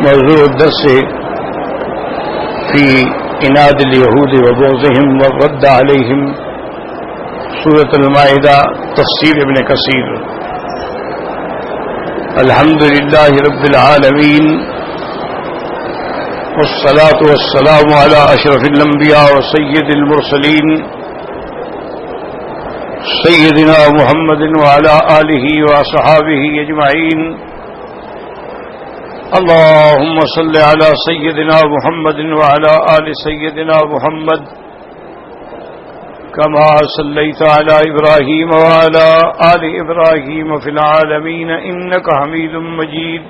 موضوع الدرس في عناد اليهود وبغضهم والرد عليهم سورة المائدة تفسير ابن كثير. الحمد لله رب العالمين والصلاة والسلام على أشرف الأنبياء وسيد المرسلين سيدنا محمد وعلى آله وصحابه أجمعين. اللهم صل على سيدنا محمد وعلى آل سيدنا محمد كما صليت على إبراهيم وعلى آل إبراهيم في العالمين إنك حميد مجيد.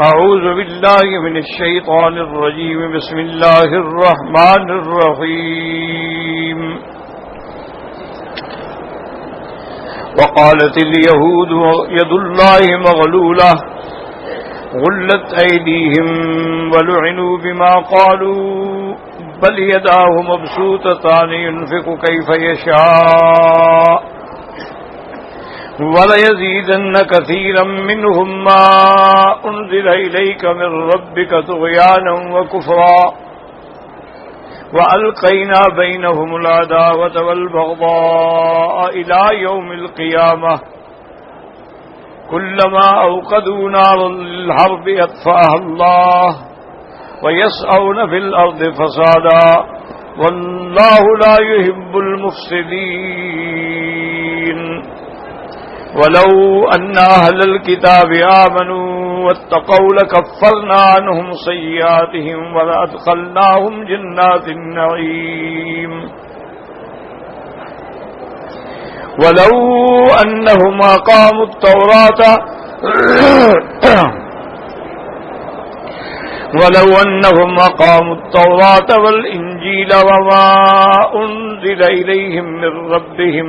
أعوذ بالله من الشيطان الرجيم. بسم الله الرحمن الرحيم. وقالت اليهود يد الله مغلولة غلت أيديهم ولعنوا بما قالوا بل يداه مبسوطتان ينفق كيف يشاء وليزيدن كثيرا منهم ما أنزل إليك من ربك طغيانا وكفرا وألقينا بينهم العداوة والبغضاء إلى يوم القيامة كلما أوقدوا نارا للحرب أطفأها الله ويسعون في الأرض فسادا والله لا يحب المفسدين. ولو أن أهل الكتاب آمنوا واتقوا لكفرنا عنهم سيئاتهم ولأدخلناهم جنات النعيم. ولو أنهم أقاموا التوراة والإنجيل وما أنزل إليهم من ربهم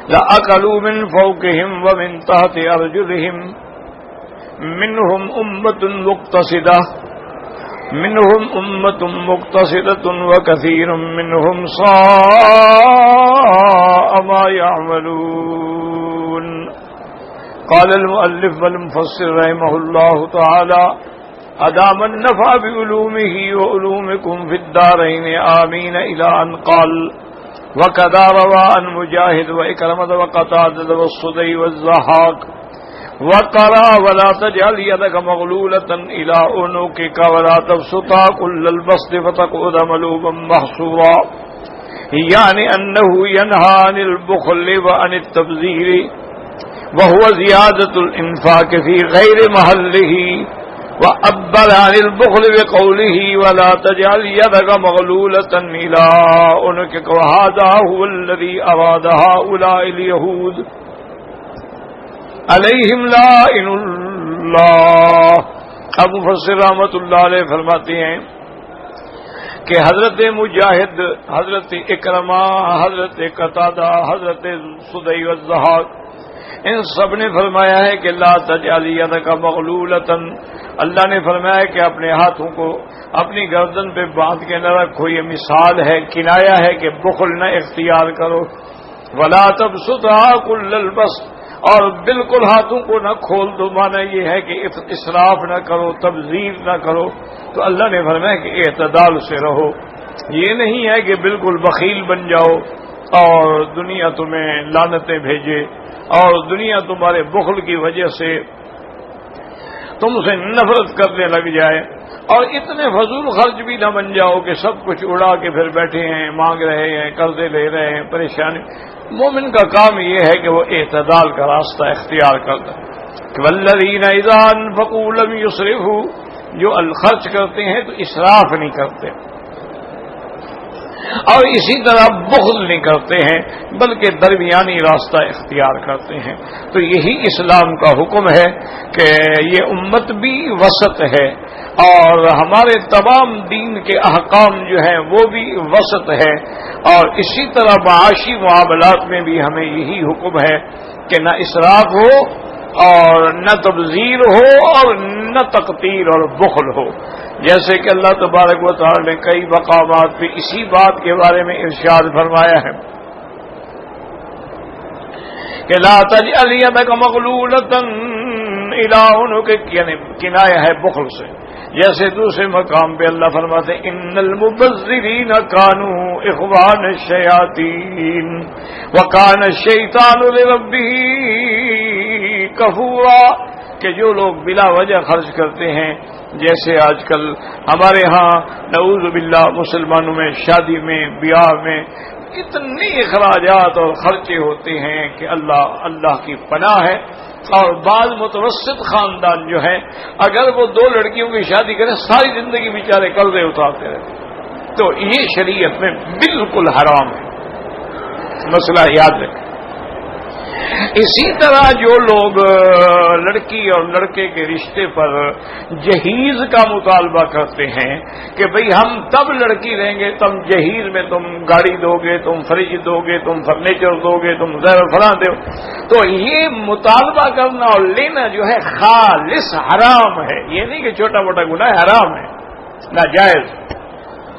لأكلوا من فوقهم ومن تحت أرجلهم منهم أمة مقتصدة وكثير منهم ساء ما يعملون. قال المؤلف والمفسر رحمه الله تعالى أدام النفع بعلومه وعلومكم في الدارين آمين إلى أن قال وكذا روى عن مجاهد وإكرمة وقتادة والسدي والضحاك وقرأ ولا تجعل يدك مغلولة إلى عنقك ولا تبسطها كل البسط فتقعد ملوما محسورا، يعني أنه ينهى عن البخل وعن التبذير وهو زيادة الإنفاق في غير محله، وعبر عن البخل بقوله ولا تجعل يدك مغلولة إلى عنقك، وهذا هو الذي أراد هؤلاء اليهود علیہم لائن اللہ. ابو مفسر رحمۃ اللہ علیہ فرماتے ہیں کہ حضرت مجاہد، حضرت اکرمہ، حضرت قتادہ، حضرت سدی والضحاک، ان سب نے فرمایا ہے کہ لا تجعل یدک مغلولۃ، اللہ نے فرمایا کہ اپنے ہاتھوں کو اپنی گردن پہ باندھ کے نہ رکھو. یہ مثال ہے، کنایا ہے کہ بخل نہ اختیار کرو. ولا تبسطها کل البسط، اور بالکل ہاتھوں کو نہ کھول دو، معنی یہ ہے کہ اسراف نہ کرو، تبذیر نہ کرو. تو اللہ نے فرمایا کہ اعتدال سے رہو. یہ نہیں ہے کہ بالکل بخیل بن جاؤ اور دنیا تمہیں لعنتیں بھیجے اور دنیا تمہارے بخل کی وجہ سے تم سے نفرت کرنے لگ جائے، اور اتنے فضول خرچ بھی نہ بن جاؤ کہ سب کچھ اڑا کے پھر بیٹھے ہیں، مانگ رہے ہیں، قرضے لے رہے ہیں، پریشانی. مومن کا کام یہ ہے کہ وہ اعتدال کا راستہ اختیار کرتا ہے. والذین اذا انفقوا لم یسرفوا، جو خرچ کرتے ہیں تو اسراف نہیں کرتے، اور اسی طرح بخل نہیں کرتے ہیں بلکہ درمیانی راستہ اختیار کرتے ہیں. تو یہی اسلام کا حکم ہے کہ یہ امت بھی وسط ہے، اور ہمارے تمام دین کے احکام جو ہیں وہ بھی وسط ہے. اور اسی طرح معاشی معاملات میں بھی ہمیں یہی حکم ہے کہ نہ اسراف ہو اور نہ تبذیر ہو اور نہ تقتیر اور بخل ہو. جیسے کہ اللہ تبارک و تعالی نے کئی مقامات پہ اسی بات کے بارے میں ارشاد فرمایا ہے کہ لا تجعل یدک مغلولۃ الی عنقک، یعنی کنایہ ہے بخل سے. جیسے دوسرے مقام پہ اللہ فرماتے ہیں ان المبذرین کانوا اخوان الشیاطین وکان الشیطان لربہ کفورا، کہ جو لوگ بلا وجہ خرچ کرتے ہیں، جیسے آج کل ہمارے ہاں نعوذ باللہ مسلمانوں میں شادی میں بیاہ میں اتنے اخراجات اور خرچے ہوتے ہیں کہ اللہ کی پناہ ہے. اور بعض متوسط خاندان جو ہے اگر وہ 2 لڑکیوں کی شادی کریں ساری زندگی بیچارے قرضے اتارتے رہتے، تو یہ شریعت میں بالکل حرام ہے، مسئلہ یاد رکھیں. اسی طرح جو لوگ لڑکی اور لڑکے کے رشتے پر جہیز کا مطالبہ کرتے ہیں کہ بھئی ہم تب لڑکی لیں گے، تم جہیز میں تم گاڑی دو گے، تم فریج دو گے، تم فرنیچر دو گے، تم زیر فلاں دو، تو یہ مطالبہ کرنا اور لینا جو ہے خالص حرام ہے. یہ نہیں کہ چھوٹا موٹا گناہ ہے، حرام ہے، ناجائز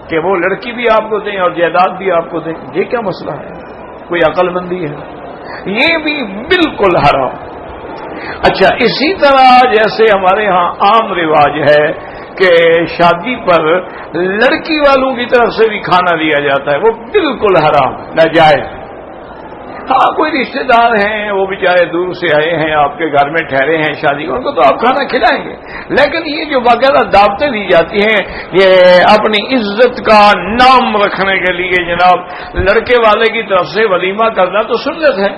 کہ وہ لڑکی بھی آپ کو دیں اور جائیداد بھی آپ کو دیں. یہ کیا مسئلہ ہے؟ کوئی عقل مندی ہے؟ یہ بھی بالکل حرام. اچھا، اسی طرح جیسے ہمارے ہاں عام رواج ہے کہ شادی پر لڑکی والوں کی طرف سے بھی کھانا دیا جاتا ہے، وہ بالکل حرام، ناجائز. ہاں کوئی رشتہ دار ہیں، وہ بیچارے دور سے آئے ہیں، آپ کے گھر میں ٹھہرے ہیں شادی کو، ان کو تو آپ کھانا کھلائیں گے، لیکن یہ جو باقاعدہ دعوتیں دی جاتی ہیں یہ اپنی عزت کا نام رکھنے کے لیے جناب لڑکے والے کی طرف سے ولیمہ کرنا تو سنت ہے،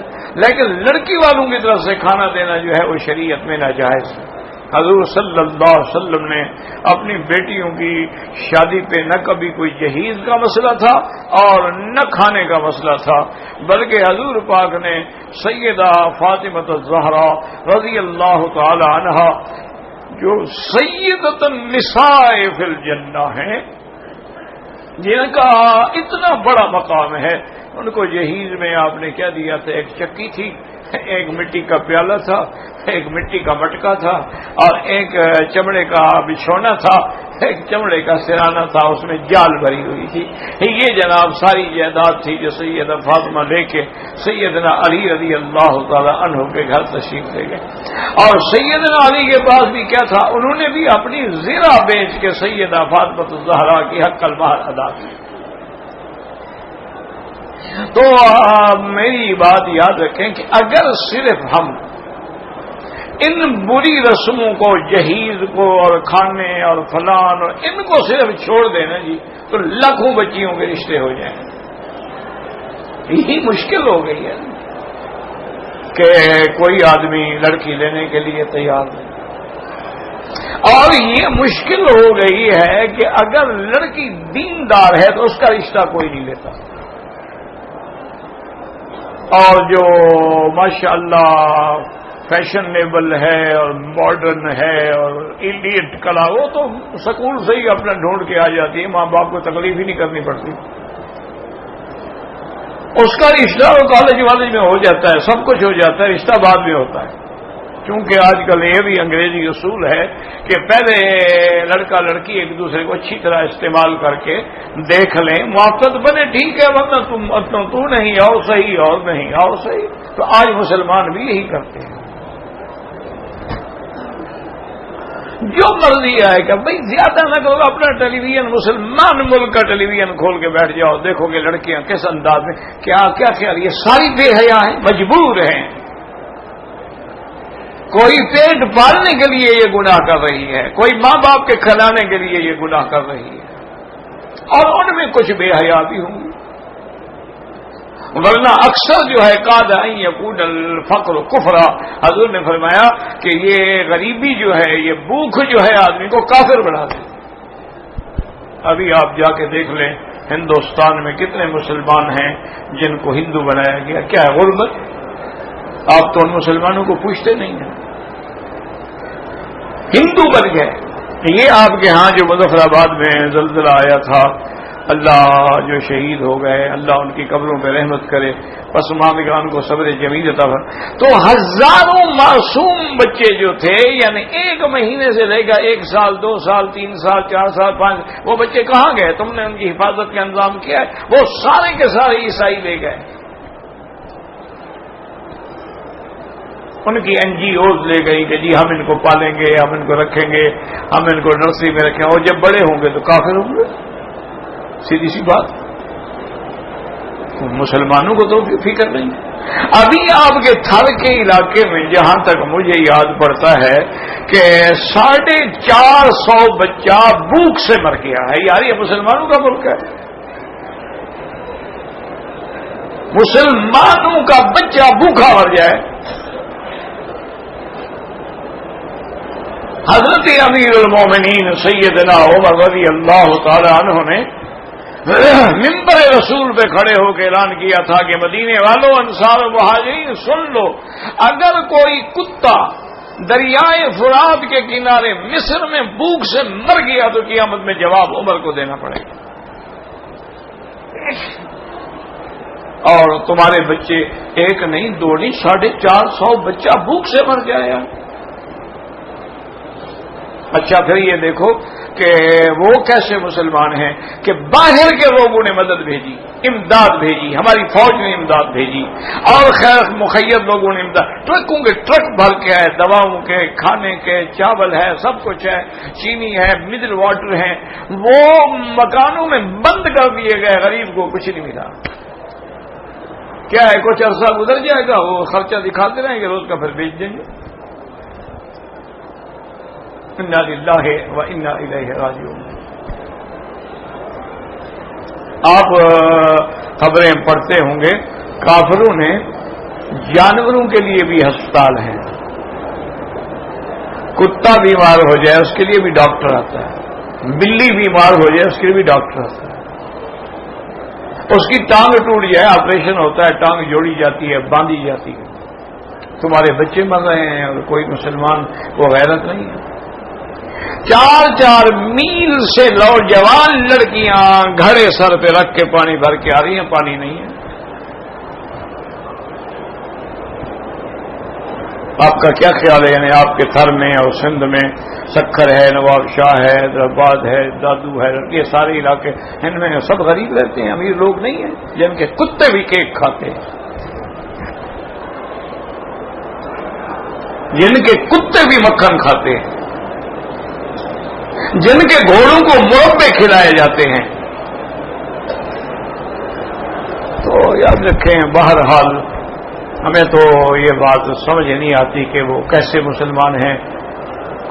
لیکن لڑکی والوں کی طرف سے کھانا دینا جو ہے وہ شریعت میں ناجائز ہے. حضور صلی اللہ علیہ وسلم نے اپنی بیٹیوں کی شادی پہ نہ کبھی کوئی جہیز کا مسئلہ تھا اور نہ کھانے کا مسئلہ تھا، بلکہ حضور پاک نے سیدہ فاطمہ الزہرا رضی اللہ تعالی عنہا جو سیدۃ النساء فی الجنہ ہیں، جن کا اتنا بڑا مقام ہے، ان کو جہیز میں آپ نے کیا دیا تھا؟ ایک چکی تھی، ایک مٹی کا پیالہ تھا، ایک مٹی کا مٹکا تھا، اور ایک چمڑے کا بچھونا تھا، ایک چمڑے کا سرانہ تھا، اس میں جال بھری ہوئی تھی. یہ جناب ساری جائیداد تھی جو سیدہ فاطمہ لے کے سیدنا علی رضی اللہ تعالی عنہ کے گھر تشریف لے گئے. اور سیدنا علی کے پاس بھی کیا تھا؟ انہوں نے بھی اپنی زرہ بیچ کے سیدہ فاطمہ الزہرا کی حق المہر ادا کی. تو میری بات یاد رکھیں کہ اگر صرف ہم ان بری رسموں کو، جہیز کو اور کھانے اور فلان اور ان کو صرف چھوڑ دینا جی، تو لاکھوں بچیوں کے رشتے ہو جائیں. یہی مشکل ہو گئی ہے کہ کوئی آدمی لڑکی لینے کے لیے تیار نہیں، اور یہ مشکل ہو گئی ہے کہ اگر لڑکی دیندار ہے تو اس کا رشتہ کوئی نہیں لیتا، اور جو ماشاءاللہ فیشنیبل ہے اور ماڈرن ہے اور ایلیٹ کلا، وہ تو سکول سے ہی اپنا ڈھونڈ کے آ جاتی ہے، ماں باپ کو تکلیف ہی نہیں کرنی پڑتی، اس کا رشتہ وہ کالج والج میں ہو جاتا ہے، سب کچھ ہو جاتا ہے، رشتہ بعد میں ہوتا ہے. کیونکہ آج کل یہ بھی انگریزی اصول ہے کہ پہلے لڑکا لڑکی ایک دوسرے کو اچھی طرح استعمال کر کے دیکھ لیں، موافقت بنے ٹھیک ہے، ورنہ تو نہیں آؤ صحیح اور نہیں آؤ صحیح. تو آج مسلمان بھی یہی کرتے ہیں، جو مرضی آئے گا بھائی، زیادہ نہ کرو، اپنا ٹیلی ویژن مسلمان ملک کا ٹیلی ویژن کھول کے بیٹھ جاؤ، دیکھو گے لڑکیاں کس انداز میں کیا کیا خیال، یہ ساری بے حیا ہیں، مجبور ہیں. کوئی پیٹ پالنے کے لیے یہ گناہ کر رہی ہے، کوئی ماں باپ کے کھلانے کے لیے یہ گناہ کر رہی ہے، اور ان میں کچھ بے حیا بھی ہوں گی. ورنہ اکثر جو ہے قاد ان یکون الفقر کفرا، حضور نے فرمایا کہ یہ غریبی جو ہے، یہ بھوک جو ہے آدمی کو کافر بنا دے. ابھی آپ جا کے دیکھ لیں ہندوستان میں کتنے مسلمان ہیں جن کو ہندو بنایا گیا. کیا ہے غربت؟ آپ تو ان مسلمانوں کو پوچھتے نہیں ہیں، ہندو بن گئے. یہ آپ کے ہاں جو مظفر آباد میں زلزلہ آیا تھا، اللہ جو شہید ہو گئے، اللہ ان کی قبروں پہ رحمت کرے، پس مامگان کو صبر جمیل عطا فرمائے. تو ہزاروں معصوم بچے جو تھے، یعنی 1 مہینے سے لے کر 1 سال 2 سال 3 سال 4 سال 5، وہ بچے کہاں گئے؟ تم نے ان کی حفاظت کا انتظام کیا ہے؟ وہ سارے کے سارے عیسائی لے گئے. ان کی NGOs لے گئی کہ جی ہم ان کو پالیں گے، ہم ان کو رکھیں گے، ہم ان کو نرسری میں رکھیں گے، اور جب بڑے ہوں گے تو کافر ہوں گے. سیدھی سی بات. مسلمانوں کو تو فکر نہیں. ابھی آپ کے تھر کے علاقے میں جہاں تک مجھے یاد پڑتا ہے کہ 450 بچہ بھوک سے مر گیا ہے. یار یہ مسلمانوں کا ملک ہے. مسلمانوں کا بچہ بھوکا مر جائے. حضرت امیر المومنین سیدنا عمر رضی اللہ تعالی عنہ نے منبر رسول پہ کھڑے ہو کے اعلان کیا تھا کہ مدینے والوں، انصار و مہاجرین سن لو، اگر کوئی کتا دریائے فرات کے کنارے مصر میں بھوک سے مر گیا تو قیامت میں جواب عمر کو دینا پڑے گا. اور تمہارے بچے ایک نہیں، دو نہیں، 450 بچہ بھوک سے مر جایا. اچھا پھر یہ دیکھو کہ وہ کیسے مسلمان ہیں کہ باہر کے لوگوں نے مدد بھیجی، امداد بھیجی، ہماری فوج نے امداد بھیجی، اور خیر مخیت لوگوں نے امداد، ٹرکوں کے ٹرک بھر کے ہے، دواؤں کے، کھانے کے، چاول ہے، سب کچھ ہے، چینی ہے، منرل واٹر ہے. وہ مکانوں میں بند کر دیے گئے، غریب کو کچھ نہیں ملا. کیا ہے کچھ عرصہ گزر جائے گا، وہ خرچہ دکھاتے رہیں گے، روز کا پھر بیچ دیں گے. انا للہ و انا الیہ راجعون. آپ خبریں پڑھتے ہوں گے کافروں نے جانوروں کے لیے بھی ہسپتال ہیں. کتا بیمار ہو جائے اس کے لیے بھی ڈاکٹر آتا ہے، بلی بیمار ہو جائے اس کے لیے بھی ڈاکٹر آتا ہے. اس کی ٹانگ ٹوٹ جائے آپریشن ہوتا ہے، ٹانگ جوڑی جاتی ہے، باندھی جاتی ہے. تمہارے بچے مر رہے ہیں اور کوئی مسلمان وہ غیرت نہیں ہے. 4 میل سے نوجوان لڑکیاں گھڑے سر پہ رکھ کے پانی بھر کے آ رہی ہیں، پانی نہیں ہے. آپ کا کیا خیال ہے؟ یعنی آپ کے تھر میں اور سندھ میں سکھر ہے، نواب شاہ ہے، حیدرآباد ہے، دادو ہے، یہ سارے علاقے ان میں سب غریب رہتے ہیں، امیر لوگ نہیں ہیں، جن کے کتے بھی کیک کھاتے ہیں، جن کے کتے بھی مکھن کھاتے ہیں، جن کے گھوڑوں کو مربے کھلائے جاتے ہیں. تو یاد رکھیں بہرحال ہمیں تو یہ بات سمجھ نہیں آتی کہ وہ کیسے مسلمان ہیں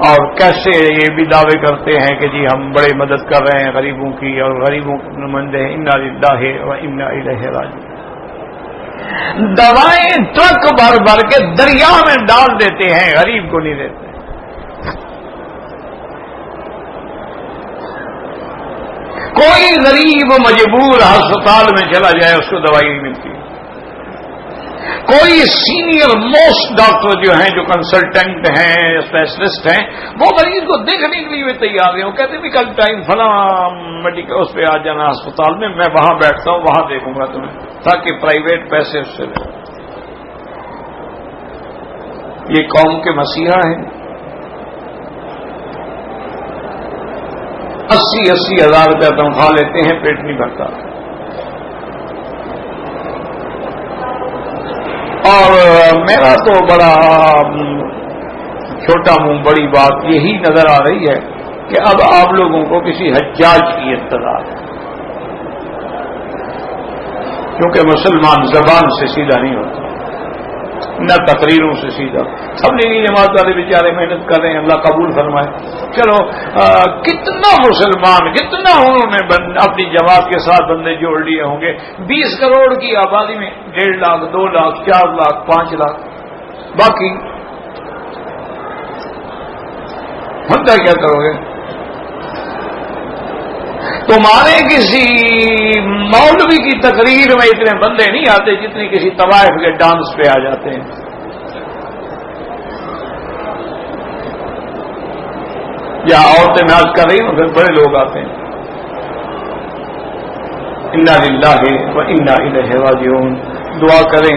اور کیسے یہ بھی دعوے کرتے ہیں کہ جی ہم بڑے مدد کر رہے ہیں غریبوں کی اور غریبوں کے نمائندے ہیں. انا للہ و انا الیہ راجعون. دوائیں ٹرک بھر بھر کے دریا میں ڈال دیتے ہیں، غریب کو نہیں دیتے. کوئی غریب مجبور ہسپتال میں چلا جائے اس کو دوائی نہیں ملتی. کوئی سینئر موسٹ ڈاکٹر جو ہیں، جو کنسلٹنٹ ہیں، اسپیشلسٹ ہیں، وہ مریض کو دیکھنے کے لیے تیار ہیں. وہ کہتے ہیں بھی کل ٹائم فلاں میڈیکل اس پہ آ جانا ہسپتال میں وہاں بیٹھتا ہوں، وہاں دیکھوں گا تمہیں، تاکہ پرائیویٹ پیسے اس سے لیں. یہ قوم کے مسیحا ہیں. 80 ہزار روپیہ تنخواہ لیتے ہیں، پیٹ نہیں بھرتا. اور میرا تو بڑا چھوٹا منہ بڑی بات یہی نظر آ رہی ہے کہ اب آپ لوگوں کو کسی حجاج کی انتظار ہے، کیونکہ مسلمان زبان سے سیدھا نہیں ہوتا، نہ تقریروں سے سیدھا. تبلیغی جماعت والے بیچارے محنت کر رہے ہیں، اللہ قبول فرمائے. چلو کتنا مسلمان، کتنا انہوں نے اپنی جماعت کے ساتھ بندے جوڑ لیے ہوں گے. 20 کروڑ کی آبادی میں 1.5 لاکھ 2 لاکھ 4 لاکھ 5 لاکھ، باقی ہوتا کیا کرو گے؟ تمہارے کسی مولوی کی تقریر میں اتنے بندے نہیں آتے جتنی کسی طوائف کے ڈانس پہ آ جاتے ہیں. یا عورتیں ناچ کر رہی ہیں پھر بڑے لوگ آتے ہیں. انا للہ و انا الیہ راجعون. دعا کریں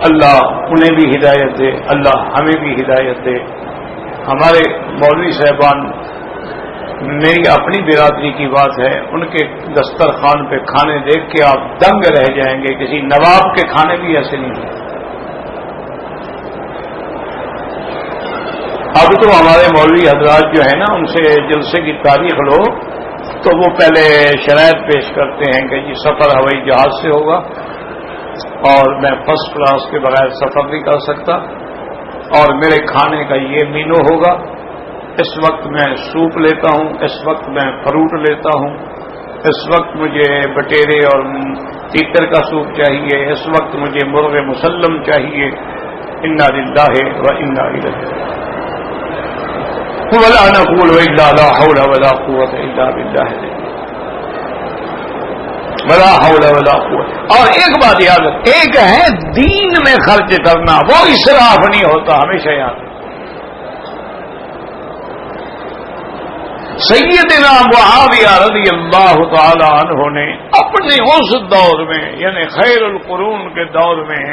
اللہ انہیں بھی ہدایت دے، اللہ ہمیں بھی ہدایت دے. ہمارے مولوی صاحبان، میری اپنی برادری کی بات ہے، ان کے دسترخوان پہ کھانے دیکھ کے آپ دنگ رہ جائیں گے. کسی نواب کے کھانے بھی ایسے نہیں ہیں. اب تو ہمارے مولوی حضرات جو ہے نا، ان سے جلسے کی تاریخ لو تو وہ پہلے شرائط پیش کرتے ہیں کہ جی سفر ہوائی جہاز سے ہوگا اور میں فرسٹ کلاس کے بغیر سفر نہیں کر سکتا، اور میرے کھانے کا یہ مینو ہوگا، اس وقت میں سوپ لیتا ہوں، اس وقت میں فروٹ لیتا ہوں، اس وقت مجھے بٹیرے اور تیتر کا سوپ چاہیے، اس وقت مجھے مرغ مسلم چاہیے۔ انا للہ و انا الیہ ولا نقول الا لا حول ولا قوت الا باللہ ولا حول ولا قوت۔ اور ایک بات یاد رکھ، ایک ہے دین میں خرچ کرنا، وہ اسراف نہیں ہوتا، ہمیشہ یاد رکھ۔ سیدنا معاویہ رضی اللہ تعالی عنہ نے اپنے اس دور میں، یعنی خیر القرون کے دور میں،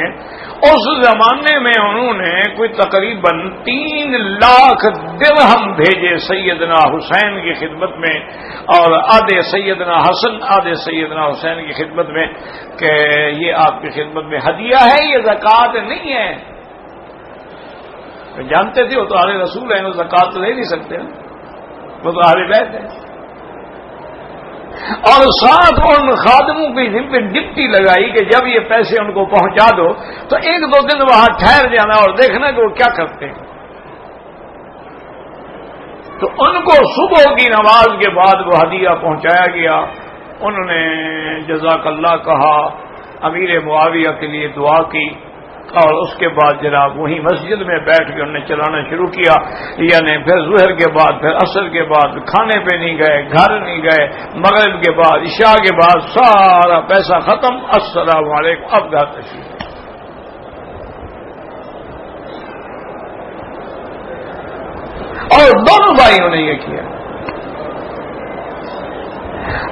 اس زمانے میں انہوں نے کوئی تقریباً 3 لاکھ درہم بھیجے سیدنا حسین کی خدمت میں، اور آدھے سیدنا حسن آدھے سیدنا حسین کی خدمت میں، کہ یہ آپ کی خدمت میں ہدیہ ہے، یہ زکوٰۃ نہیں ہے۔ جانتے تھے وہ تو اہل رسول ہیں، وہ زکوٰۃ تو لے نہیں سکتے، وہ تو اہل بیت ہے۔ اور ساتھ ان خادموں کی ذمہ پہ ڈپٹی لگائی کہ جب یہ پیسے ان کو پہنچا دو تو 1-2 دن وہاں ٹھہر جانا اور دیکھنا کہ وہ کیا کرتے ہیں۔ تو ان کو صبح کی نماز کے بعد وہ ہدیہ پہنچایا گیا، انہوں نے جزاک اللہ کہا، امیر معاویہ کے لیے دعا کی، اور اس کے بعد جناب وہیں مسجد میں بیٹھ کے انہوں نے چلانا شروع کیا، یعنی پھر ظہر کے بعد، پھر عصر کے بعد کھانے پہ نہیں گئے، گھر نہیں گئے، مغرب کے بعد، عشاء کے بعد سارا پیسہ ختم، السلام علیکم، اب گھر تشریف۔ اور دونوں بھائیوں نے یہ کیا۔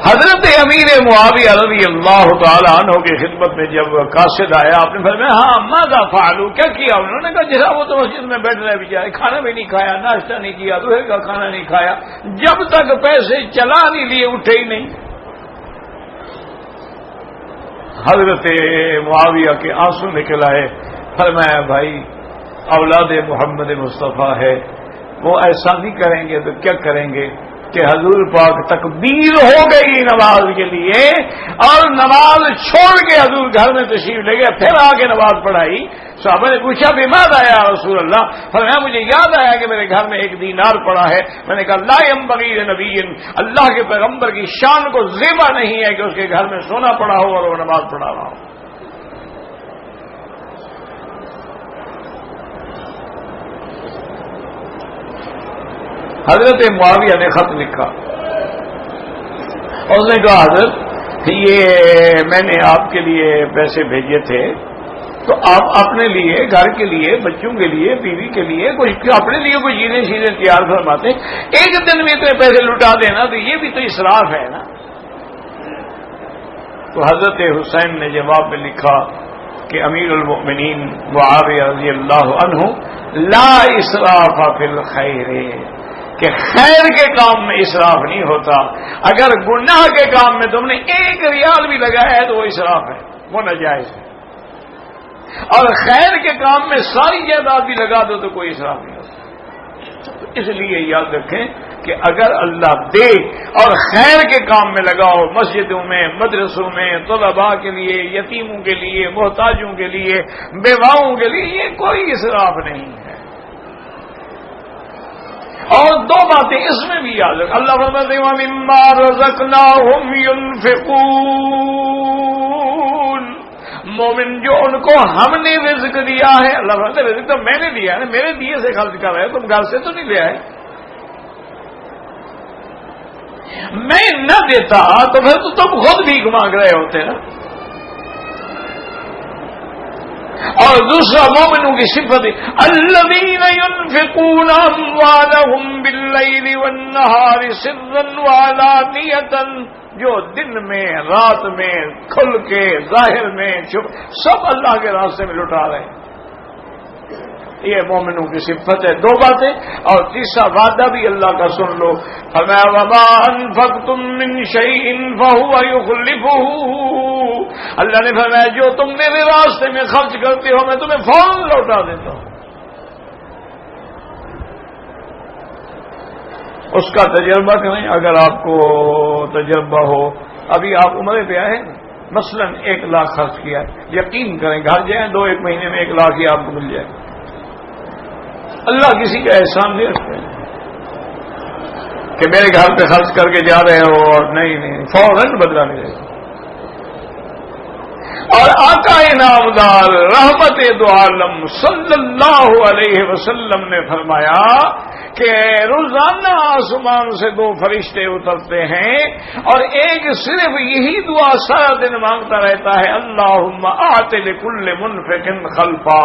حضرت امیر معاویہ رضی اللہ تعالی عنہ کی خدمت میں جب قاصد آیا، آپ نے فرمایا ہاں ماذا فعلوا، کیا کیا؟ انہوں نے کہا جیسا وہ تو مسجد میں بیٹھ رہے بیچارے، کھانا بھی نہیں کھایا، ناشتہ نہیں کیا، دوپہر کا کھانا نہیں کھایا، جب تک پیسے چلا نہیں لیے اٹھے ہی نہیں۔ حضرت معاویہ کے آنسو نکل آئے، فرمایا بھائی اولاد محمد مصطفیٰ ہے، وہ ایسا نہیں کریں گے تو کیا کریں گے کہ حضور پاک تکبیر ہو گئی نماز کے لیے، اور نماز چھوڑ کے حضور گھر میں تشریف لے گئے، پھر آگے نماز پڑھائی۔ صحابہ نے پوچھا بیمار آیا رسول اللہ؟ فرمایا مجھے یاد آیا کہ میرے گھر میں 1 دینار پڑا ہے، میں نے کہا لا ينبغي لنبی، اللہ کے پیغمبر کی شان کو زیبا نہیں ہے کہ اس کے گھر میں سونا پڑا ہو اور وہ نماز پڑھا رہا ہو۔ حضرت معاویہ نے خط لکھا، اور اس نے کہا حضرت یہ میں نے آپ کے لیے پیسے بھیجے تھے، تو آپ اپنے لیے، گھر کے لیے، بچوں کے لیے، بیوی کے لیے کچھ اپنے لیے کوئی چیزیں تیار فرماتے، ایک دن میں اتنے پیسے لٹا دینا تو یہ بھی تو اسراف ہے نا۔ تو حضرت حسین نے جواب میں لکھا کہ امیر المؤمنین معاویہ رضی اللہ عنہ لا اسراف فی الخیر، کہ خیر کے کام میں اسراف نہیں ہوتا، اگر گناہ کے کام میں تم نے 1 ریال بھی لگایا ہے تو وہ اسراف ہے، وہ ناجائز ہے، اور خیر کے کام میں ساری جائیداد بھی لگا دو تو کوئی اسراف نہیں ہوتا۔ تو اس لیے یاد رکھیں کہ اگر اللہ دے اور خیر کے کام میں لگاؤ، مسجدوں میں، مدرسوں میں، طلباء کے لیے، یتیموں کے لیے، محتاجوں کے لیے، بیواؤں کے لیے، یہ کوئی اسراف نہیں ہے۔ اور 2 باتیں اس میں بھی یاد رکھ، اللہ فرماتے ہیں وَمِمَّا رَزَقْنَاهُمْ يُنْفِقُونَ، مومن جو ان کو ہم نے رزق دیا ہے، اللہ فرماتے ہیں رزق تو میں نے دیا ہے نا، میرے دیے سے خرچ کر رہے، تم گھر سے تو نہیں لے آئے، میں نہ دیتا تو پھر تو تم خود بھیک مانگ رہے ہوتے نا۔ اور دوسرا مومنوں کی صفت الذین ينفقون اموالهم باللیل والنہار سرا وعلانیۃ، جو دن میں، رات میں، کھل کے، ظاہر میں، چھپ، سب اللہ کے راستے میں لٹا رہے ہیں، یہ مومنوں کی صفت ہے۔ 2 باتیں، اور تیسرا وعدہ بھی اللہ کا سن لو، فرمایا وما انفقتم من شیء فهو يخلفه، اللہ نے فرمایا جو تم میرے راستے میں خرچ کرتے ہو میں تمہیں فوراً لوٹا دیتا ہوں۔ اس کا تجربہ کریں اگر آپ کو تجربہ ہو. ابھی آپ عمرے پہ آئے مثلا 1 لاکھ خرچ کیا ہے، یقین کریں گھر جائیں 2-1 مہینے میں 1 لاکھ ہی آپ کو مل جائے. اللہ کسی کا احسان نہیں رکھتے کہ میرے گھر پہ خرچ کر کے جا رہے ہو اور نہیں فوراً بدلا نہیں رہے. اور آقا انعامدار رحمت دو عالم صلی اللہ علیہ وسلم نے فرمایا کہ روزانہ آسمان سے 2 فرشتے اترتے ہیں اور ایک صرف یہی دعا سارا دن مانگتا رہتا ہے، اللہم آت لکل منفق خلفا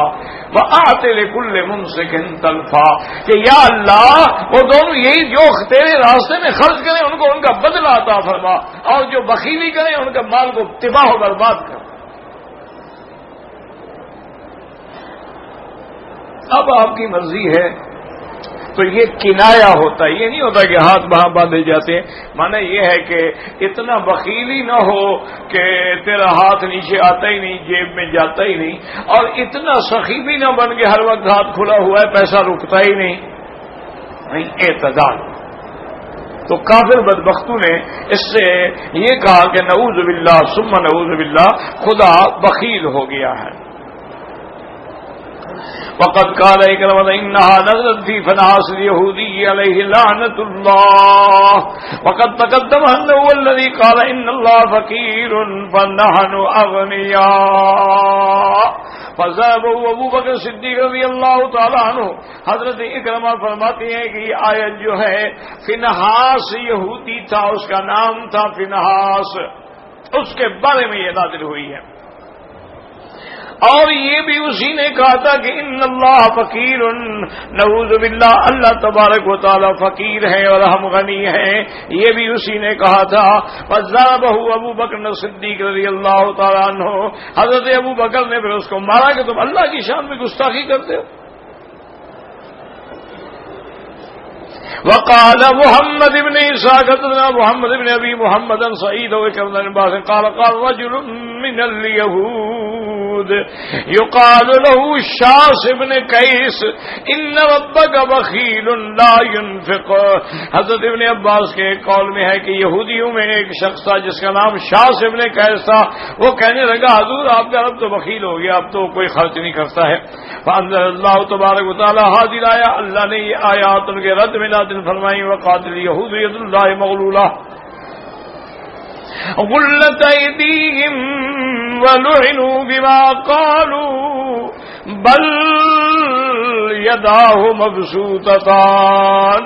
وآت لکل ممسک تلفا، کہ یا اللہ وہ دونوں یہی جو تیرے راستے میں خرچ کریں ان کو ان کا بدلہ عطا فرما، اور جو بخیلی کریں ان کا مال کو تباہ و برباد کر. اب آپ کی مرضی ہے تو یہ کنایا ہوتا ہے، یہ نہیں ہوتا کہ ہاتھ وہاں باندھے جاتے ہیں. معنی یہ ہے کہ اتنا بخیلی نہ ہو کہ تیرا ہاتھ نیچے آتا ہی نہیں، جیب میں جاتا ہی نہیں، اور اتنا سخی بھی نہ بن کے ہر وقت ہاتھ کھلا ہوا ہے پیسہ رکتا ہی نہیں. اعتدال. تو کافر بدبختوں نے اس سے یہ کہا کہ نعوذ باللہ ثم نعوذ باللہ، خدا بخیل ہو گیا ہے. وقد قال اکرمۃ انها نزلت في فنحاس اليهودي عليه لعنة الله وقد تقدم انه هو الذي قال ان الله فقير فنحن اغنياء فذهبوا ابو بکر صدیق رضی اللہ تعالی عنہ. حضرت اکرمہ فرماتے ہیں کہ یہ آیت جو ہے فنحاس یہودی تھا، اس کا نام تھا فنحاس، اس کے بارے میں یہ نازل ہوئی ہے. اور یہ بھی اسی نے کہا تھا کہ ان اللہ فقیر، نعوذ باللہ اللہ تبارک و تعالی فقیر ہے اور ہم غنی ہیں، یہ بھی اسی نے کہا تھا. فضربہ ابو بکر صدیق رضی اللہ تعالیٰ عنہ، حضرت ابو بکر نے پھر اس کو مارا کہ تم اللہ کی شان میں گستاخی کرتے ہو. وقال محمد بن اسحاق محمد بن ابی محمد سعید قال رجل من اليهود يقال له شاس بن قیس ان ربك بخیل لا ينفق. حضرت ابن عباس کے قول میں ہے کہ یہودیوں میں ایک شخص تھا جس کا نام شاس بن قیس تھا، وہ کہنے لگا حضور آپ کا رب تو بخیل ہو گیا، اب تو کوئی خرچ نہیں کرتا ہے. فانزل اللہ تبارک و تعالی حاضر آیا، اللہ نے یہ آیات ان کے رد میں نازل فرمائی. وقاتل یہود ید اللہ مغلولہ غلت ایدیہم ولعنوا بما قالوا بل یداہ مبسوطتان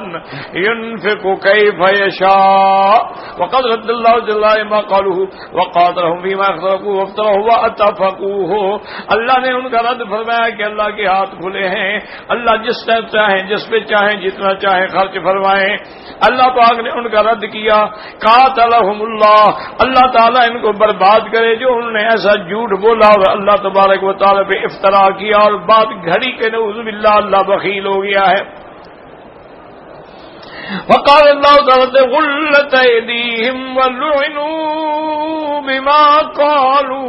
ينفق کیف یشاء وقد رد اللہ جل ما قالوه وقاتلهم فيما اختلفوا وافتروا واتفقوا. اللہ نے ان کا رد فرمایا کہ اللہ کے ہاتھ کھلے ہیں، اللہ جس طرح چاہیں جس پہ چاہیں جتنا چاہیں خرچ فرمائیں. اللہ پاک نے ان کا رد کیا. قاتلهم اللہ، اللہ تعالیٰ ان کو برباد کرے جو انہوں نے ایسا جھوٹ بولا اور اللہ تبارک و تعالیٰ پہ افترا کیا اور بات گھڑی کے نعوذ باللہ اللہ بخیل ہو گیا ہے. وقال اللہ تعالیٰ غلت ایدیہم ولعنوا بما قالوا،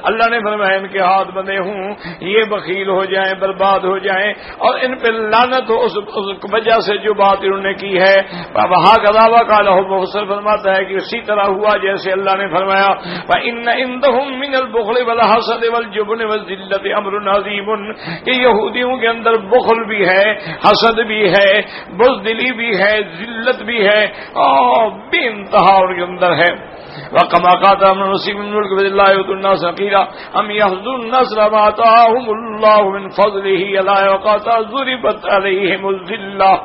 اللہ نے فرمایا ان کے ہاتھ بندے ہوں، یہ بخیل ہو جائیں، برباد ہو جائیں، اور ان پہ لعنت ہو اس وجہ سے جو بات انہوں نے کی ہے. وہاں کا دعویٰ کا لہو مفسر فرماتا ہے کہ اسی طرح ہوا جیسے اللہ نے فرمایا وَإِنَّ عِندَهُم مِّنَ الْبُخْلِ وَالْحَسَدِ وَالْجُبْنِ وَالذِّلَّةِ أَمْرٌ عَظِيمٌ، کہ یہودیوں کے اندر بخل بھی ہے، حسد بھی ہے، بزدلی بھی ہے، ذلت بھی ہے، اور بے انتہا ان کے اندر ہے. وَكَمَا قَالَ مِنْ نَصِيبٍ مِنْ الْمُلْكِ فَلِلَّهِ يُؤْتِي النَّاسَ قِيلًا أَمْ يَحْسُدُونَ النَّاسَ مَا آتَاهُمُ اللَّهُ مِنْ فَضْلِهِ أَلَا وَقَدْ ضُرِبَتْ عَلَيْهِمُ الذِّلَّةُ.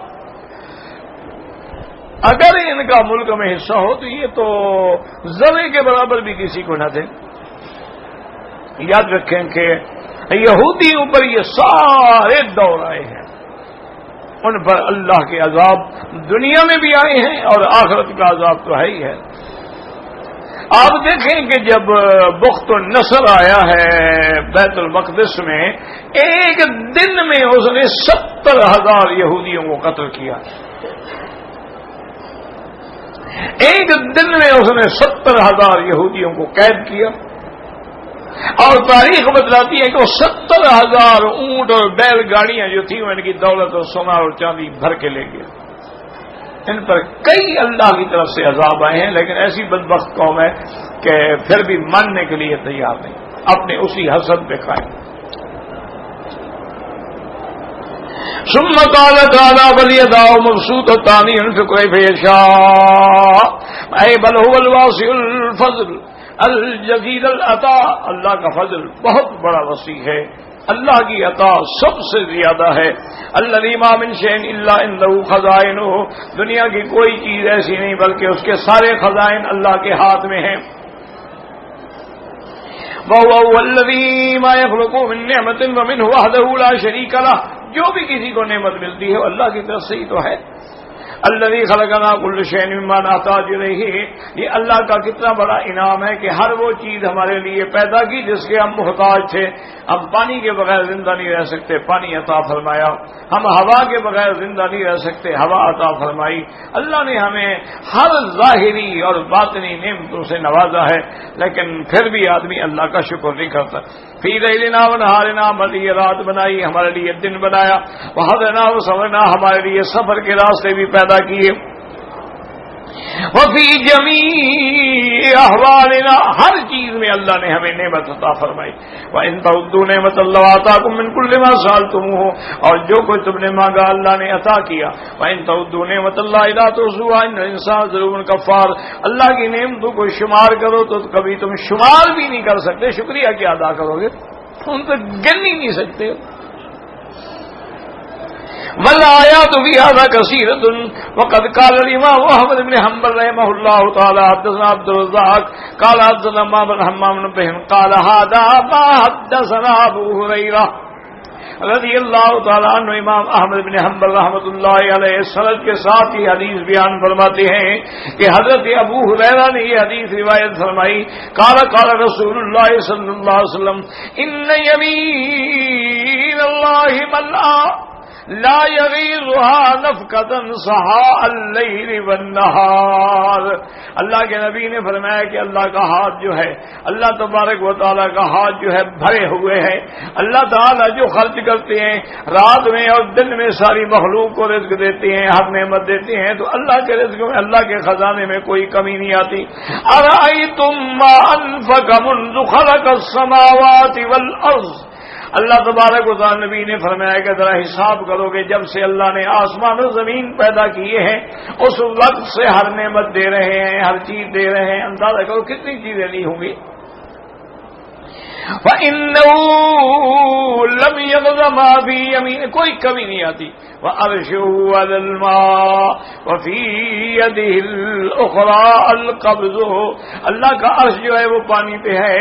اگر ان کا ملک میں حصہ ہو تو یہ تو ذرے کے برابر بھی کسی کو نہ دیں. یاد رکھیں کہ یہودیوں پر یہ سارے دور آئے ہیں، ان پر اللہ کے عذاب دنیا میں بھی آئے ہیں اور آخرت کا عذاب تو ہے ہی ہے. آپ دیکھیں کہ جب بخت النصر آیا ہے بیت المقدس میں، ایک دن میں اس نے 70,000 یہودیوں کو قتل کیا. ایک دن میں اس نے 70,000 یہودیوں کو قید کیا، اور تاریخ بتلاتی ہے کہ وہ 70,000 اونٹ اور بیل گاڑیاں جو تھیں ان کی دولت اور سونا اور چاندی بھر کے لے گیا. ان پر کئی اللہ کی طرف سے عذاب آئے ہیں، لیکن ایسی بدبخت قوم ہے کہ پھر بھی ماننے کے لیے تیار نہیں، اپنے اسی حسد پہ قائم۔ ثم قال تعالی بل يداه مبسوطتان ينفق كيف يشاء اے بل هو الواسع الفضل الجزيل العطاء، اللہ کا فضل بہت بڑا وسیع ہے، اللہ کی عطا سب سے زیادہ ہے۔ الذي ما من شيء الا عنده خزائنه، دنیا کی کوئی چیز ایسی نہیں بلکہ اس کے سارے خزائن اللہ کے ہاتھ میں ہیں۔ وهو الذي ما يخلق من نعمة ومنه وحده لا شريك له، جو بھی کسی کو نعمت ملتی ہے وہ اللہ کی طرف سے ہی تو ہے۔ الذي خلقنا كل شيء مما نحتاج اليه، یہ اللہ کا کتنا بڑا انعام ہے کہ ہر وہ چیز ہمارے لیے پیدا کی جس کے ہم محتاج تھے۔ ہم پانی کے بغیر زندہ نہیں رہ سکتے، پانی عطا فرمایا، ہم ہوا کے بغیر زندہ نہیں رہ سکتے، ہوا عطا فرمائی۔ اللہ نے ہمیں ہر ظاہری اور باطنی نعمتوں سے نوازا ہے، لیکن پھر بھی آدمی اللہ کا شکر نہیں کرتا۔ فی لیلنا و نہارنا، ہمارے لیے رات بنائی، ہمارے لیے دن بنایا، وہدنا و سبرنا، ہمارے لیے سفر کے راستے بھی پیدا کیے۔ وفی جمیع احوالنا، ہر چیز میں اللہ نے ہمیں نعمت عطا فرمائی۔ وان تعدوا نعمت اللہ آتاکم من کل ما سألتموہ، اور جو کوئی تم نے مانگا اللہ نے عطا کیا۔ وان تعدوا نعمت اللہ لا تحصوها ان الانسان ظلوم کفار، اللہ کی نعمتوں کو شمار کرو تو کبھی تم شمار بھی نہیں کر سکتے، شکریہ کیا ادا کرو گے، تم تو گن ہی نہیں سکتے۔ والآیات فی ھذا کثیرۃ، وقد قال الامام احمد بن حنبل رحمہ اللہ تعالی حدثنا عبد الرزاق قال حدثنا بن حمام بن بہن قال هذا ما حدثنا ابو ہریرہ رضی اللہ تعالیٰ عنہ۔ امام احمد بن حنبل رحمۃ اللہ علیہ سند کے ساتھ ہی حدیث بیان فرماتے ہیں کہ حضرت ابو ہریرہ نے یہ حدیث روایت فرمائی، قال قال رسول اللہ صلی اللہ علیہ وسلم ان یمین اللہ ملآ لا یغیظها نفقۃ سحاء اللیل والنہار، اللہ کے نبی نے فرمایا کہ اللہ کا ہاتھ جو ہے، اللہ تبارک و تعالیٰ کا ہاتھ جو ہے بھرے ہوئے ہے۔ اللہ تعالیٰ جو خرچ کرتے ہیں رات میں اور دن میں ساری مخلوق کو رزق دیتے ہیں، ہر نعمت دیتے ہیں، تو اللہ کے رزق میں، اللہ کے خزانے میں کوئی کمی نہیں آتی۔ ارأیتم ما انفق منذ خلق السماوات والارض، اللہ تبارک و تعالی نبی نے فرمایا کہ ذرا حساب کرو کہ جب سے اللہ نے آسمان و زمین پیدا کیے ہیں اس وقت سے ہر نعمت دے رہے ہیں، ہر چیز دے رہے ہیں، اندازہ کرو کتنی چیزیں لی ہوں گی۔ وَإِنَّهُ لَمْ يَغْضَ مَا فِي يَمِينِهِ، کوئی کمی نہیں آتی۔ وَعَرْشُهُ عَلَى الْمَاءِ وَفِي يَدِهِ الْأُخْرَى الْقَبْضُ، اللہ کا عرش جو ہے وہ پانی پہ ہے،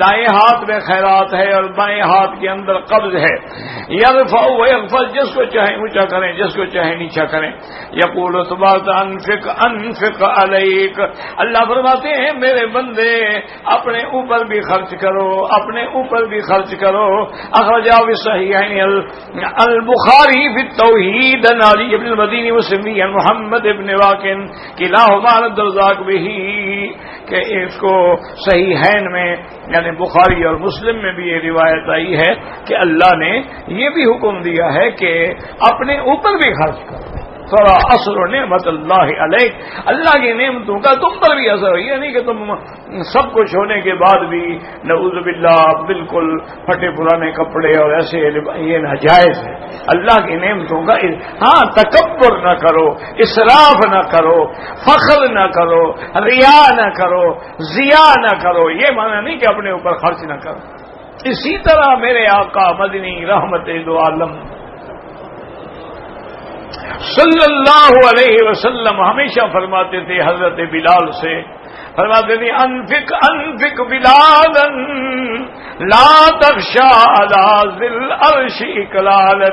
دائیں ہاتھ میں خیرات ہے اور بائیں ہاتھ کے اندر قبض ہے۔ يَرْفَعُ وَيَخْفَضُ، جس کو چاہے اونچا کریں، جس کو چاہے نیچا کریں۔ يَقُولُ تَبَارَكَ أَنفِقْ عَلَيْكَ، اللہ فرماتے ہیں میرے بندے اپنے اوپر بھی خرچ کرو، اپنے اوپر بھی خرچ کرو۔ اخرجہ فی الصحیحین البخاری فی التوحید عن علی بن المدینی وسلمی عن محمد بن واقن کلاہما عن عبد الرزاق بہ، کہ اس کو صحیحین میں یعنی بخاری اور مسلم میں بھی یہ روایت آئی ہے کہ اللہ نے یہ بھی حکم دیا ہے کہ اپنے اوپر بھی خرچ کرو۔ تھوڑا اثر و نعمت اللہ علیہ، اللہ کی نعمتوں کا تم پر بھی اثر ہو، یہ نہیں کہ تم سب کچھ ہونے کے بعد بھی نعوذ باللہ بالکل پھٹے پرانے کپڑے اور ایسے، یہ ناجائز ہے۔ اللہ کی نعمتوں کا ہاں تکبر نہ کرو، اسراف نہ کرو، فخر نہ کرو، ریا نہ کرو، ضیاء نہ کرو، یہ معنی نہیں کہ اپنے اوپر خرچ نہ کرو۔ اسی طرح میرے آقا مدنی رحمت دو عالم صلی اللہ علیہ وسلم ہمیشہ فرماتے تھے حضرت بلال سے، فرماتے تھے انفق انفق بلالا لا تخشى على ذی العرش اکلالا،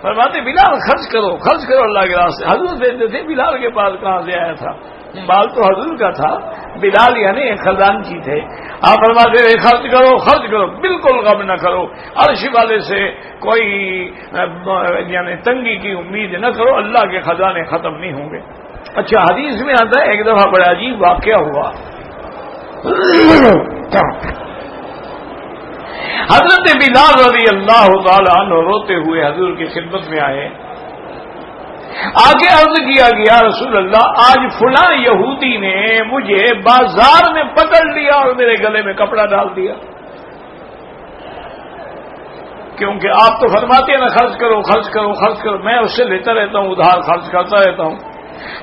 فرماتے بلال خرچ کرو اللہ کے راستے۔ حضور دیتے تھے، بلال کے پاس کہاں سے آیا تھا، مال تو حضور کا تھا، بلال یعنی ایک خزانچی تھے۔ آپ فرماتے تھے خرچ کرو بالکل غم نہ کرو، عرش والے سے کوئی یعنی تنگی کی امید نہ کرو، اللہ کے خزانے ختم نہیں ہوں گے۔ اچھا حدیث میں آتا ہے ایک دفعہ بڑا عجیب واقعہ ہوا۔ حضرت بلال رضی اللہ تعالی عنہ روتے ہوئے حضور کی خدمت میں آئے آگے عرض کیا گیا رسول اللہ آج فلاں یہودی نے مجھے بازار میں پکڑ لیا اور میرے گلے میں کپڑا ڈال دیا. کیونکہ آپ تو فرماتے ہیں نا خرچ کرو خرچ کرو خرچ کرو، میں اس سے لیتا رہتا ہوں، ادھار خرچ کرتا رہتا ہوں.